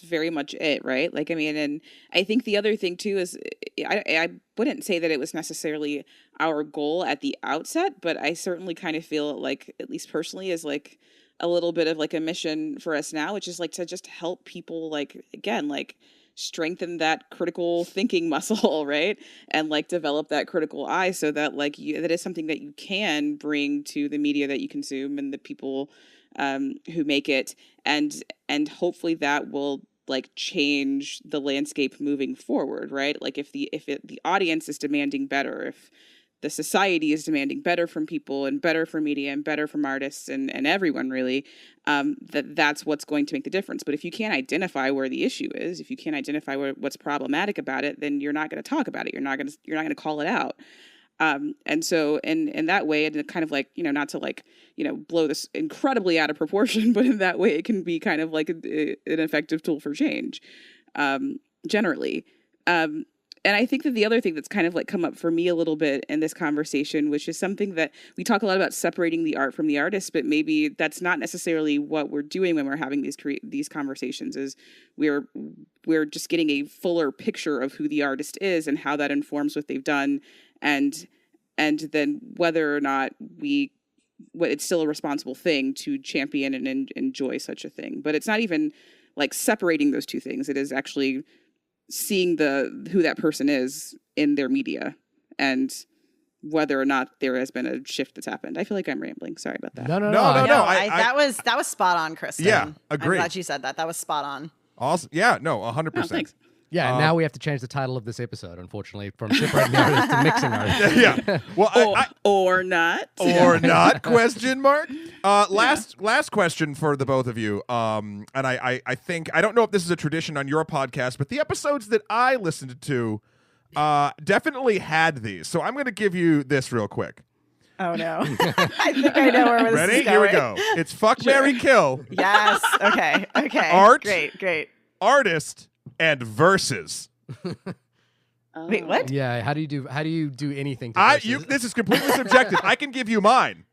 very much it, right? Like, I mean, and I think the other thing too is I wouldn't say that it was necessarily our goal at the outset, but I certainly kind of feel like, at least personally, is like a little bit of like a mission for us now, which is like to just help people, like, again, like, strengthen that critical thinking muscle, right? And like develop that critical eye, so that like that is something that you can bring to the media that you consume and the people who make it, and hopefully that will like change the landscape moving forward, right? Like if the audience is demanding better, if the society is demanding better from people and better for media and better from artists and everyone really, that's what's going to make the difference. But if you can't identify where the issue is, if you can't identify what's problematic about it, then you're not going to talk about it. You're not going to call it out. And so in that way, and kind of like, not to like, blow this incredibly out of proportion, but in that way, it can be kind of like an effective tool for change, generally. And I think that the other thing that's kind of like come up for me a little bit in this conversation, which is something that we talk a lot about, separating the art from the artist, but maybe that's not necessarily what we're doing when we're having these conversations. Is we're just getting a fuller picture of who the artist is and how that informs what they've done, and then whether or not it's still a responsible thing to champion and enjoy such a thing. But it's not even like separating those two things. It is actually seeing who that person is in their media, and whether or not there has been a shift that's happened. I feel like I'm rambling. Sorry about that. No. That was spot on, Kristen. Yeah, agree. I'm glad you said that. That was spot on. Awesome. Yeah, no, 100%. Oh, thanks. Yeah, and now we have to change the title of this episode, unfortunately, from separating the artists to mixing artists. Yeah. Well, or not. Or not, question mark. Last question for the both of you. And I think, I don't know if this is a tradition on your podcast, but the episodes that I listened to definitely had these. So I'm going to give you this real quick. Oh, no. I think I know where this Ready? is going. Here we go. It's Fuck, Marry, Kill. Yes. Okay. Art. Great. Artist. And verses. Wait, what? Yeah, how do you do anything to verses? This is completely subjective. I can give you mine.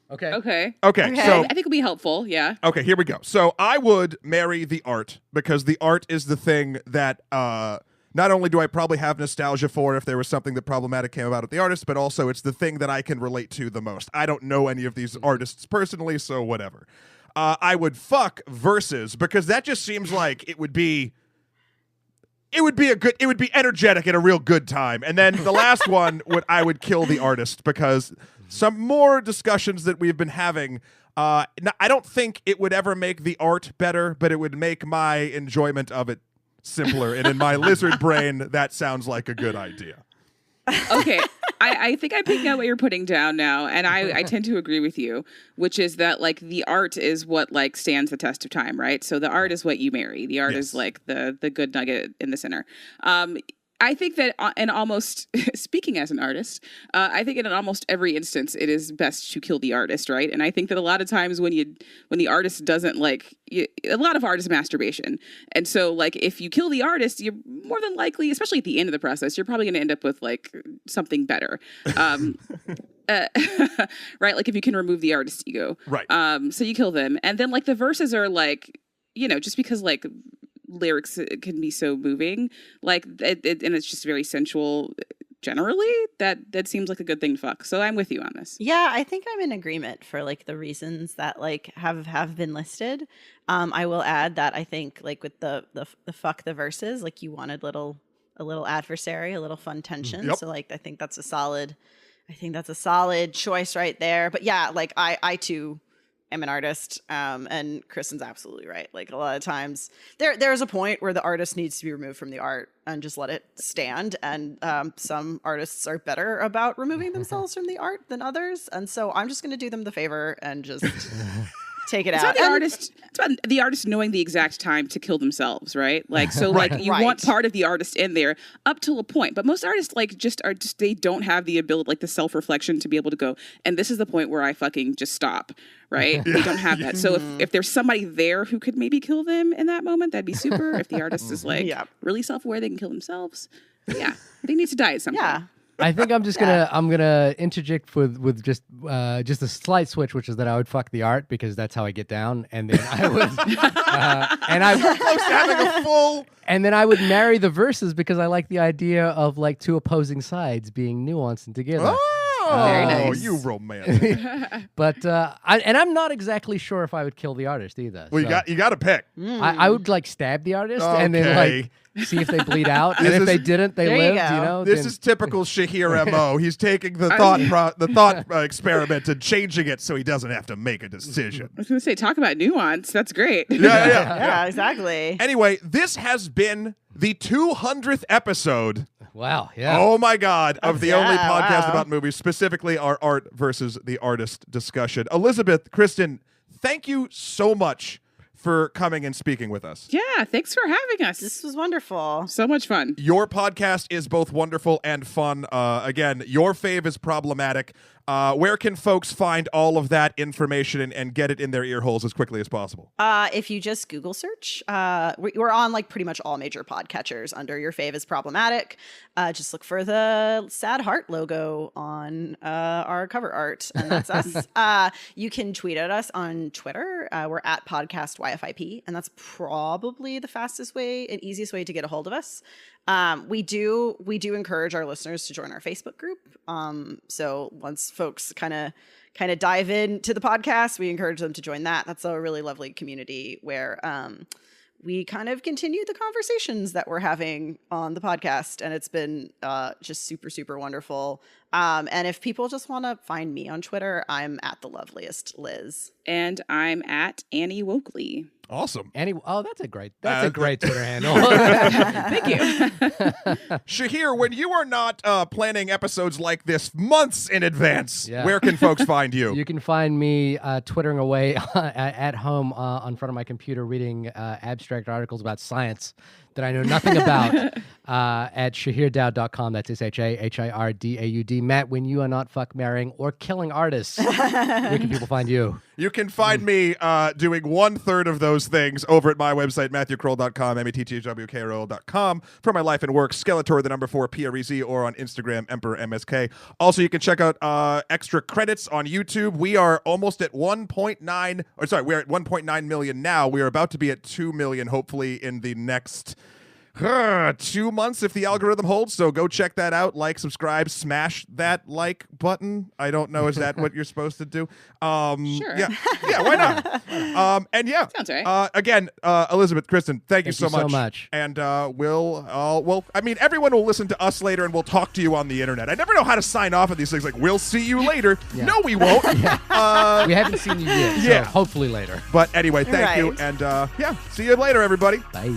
Okay. So I think it'll be helpful. Yeah. Okay, here we go. So I would marry the art, because the art is the thing that not only do I probably have nostalgia for if there was something that problematic came about at the artist, but also it's the thing that I can relate to the most. I don't know any of these artists personally, so whatever. I would fuck verses, because that just seems like it would be energetic and a real good time. And then the last one I would kill the artist, because some more discussions that we've been having I don't think it would ever make the art better, but it would make my enjoyment of it simpler. And in my lizard brain, that sounds like a good idea. Okay, I think I'm picking out what you're putting down now, and I tend to agree with you, which is that like the art is what like stands the test of time, right? So the art is what you marry. The art is like the good nugget in the center. I think that in almost, speaking as an artist, I think in almost every instance it is best to kill the artist, right? And I think that a lot of times when the artist doesn't a lot of art is masturbation. And so like if you kill the artist, you're more than likely, especially at the end of the process, you're probably going to end up with like something better. Right? Like if you can remove the artist's ego. Right. So you kill them. And then like the verses are like, just because like lyrics can be so moving, like and it's just very sensual generally, that seems like a good thing to fuck. So I'm with you on this. Yeah, I think I'm in agreement for like the reasons that like have been listed. I will add that I think like with the fuck the verses, like you wanted a little adversary, a little fun tension. Yep. So like I think that's a solid choice right there. But yeah, like I too am an artist, and Kristen's absolutely right. Like a lot of times there's a point where the artist needs to be removed from the art and just let it stand. And some artists are better about removing themselves from the art than others. And so I'm just going to do them the favor and just take it out. It's about the artist knowing the exact time to kill themselves, right? Like, so like you want part of the artist in there up till a point, but most artists like they don't have the ability, like the self-reflection to be able to go, and this is the point where I fucking just stop, right? They don't have that. So if there's somebody there who could maybe kill them in that moment, that'd be super. If the artist is like really self-aware, they can kill themselves. But yeah, they need to die at some point. I think I'm just gonna interject with just a slight switch, which is that I would fuck the art because that's how I get down, and then I would close to having a full. And then I would marry the verses because I like the idea of like two opposing sides being nuanced and together. Oh, very nice. You romantic. But I'm not exactly sure if I would kill the artist either. Well, so you got to pick. I would like stab the artist and then like see if they bleed out, and if they didn't, they lived. You know, this is typical Shahir MO. He's taking the thought experiment and changing it so he doesn't have to make a decision. I was going to say, talk about nuance. That's great. Yeah, exactly. Anyway, this has been the 200th episode. Wow, yeah. Oh my God, of the only podcast wow. about movies, specifically our art versus the artist discussion. Elizabeth, Kristen, thank you so much for coming and speaking with us. Yeah, thanks for having us. This was wonderful. So much fun. Your podcast is both wonderful and fun. Again, your fave is problematic. Where can folks find all of that information and get it in their ear holes as quickly as possible? If you just Google search, we're on like pretty much all major podcatchers under Your Fave is Problematic. Just look for the sad heart logo on our cover art, and that's us. You can tweet at us on Twitter. We're at Podcast YFIP, and that's probably the fastest way and easiest way to get a hold of us. We do encourage our listeners to join our Facebook group. So once folks kind of dive into the podcast, we encourage them to join that. That's a really lovely community where we kind of continue the conversations that we're having on the podcast, and it's been just super, super wonderful. And if people just want to find me on Twitter, I'm at the loveliest Liz. And I'm at Annie Wokley. Awesome. That's a great Twitter handle. Thank you. Shahir, when you are not planning episodes like this months in advance, Yeah. where can folks find you? You can find me twittering away at home in front of my computer reading abstract articles about science that I know nothing about at shahirdaud.com. That's SHAHIRDAUD. Matt, when you are not fuck marrying or killing artists, where can people find you? You can find me doing 1/3 of those things over at my website, MatthewKroll.com, METTHWKROL.com, for my life and work, Skeletor, the number 4, PREZ, or on Instagram, Emperor MSK. Also, you can check out extra credits on YouTube. We are almost at we're at 1.9 million now. We are about to be at 2 million, hopefully, in the next 2 months if the algorithm holds. So go check that out. Like, subscribe, smash that like button. I don't know. Is that what you're supposed to do? Sure. Yeah, why not? And yeah. Sounds right. Again, Elizabeth, Kristen, thank you so much. And I mean, everyone will listen to us later and we'll talk to you on the internet. I never know how to sign off of these things. Like, we'll see you later. Yeah. No, we won't. We haven't seen you yet. So Yeah. hopefully later. But anyway, thank you. Right. And see you later, everybody. Bye.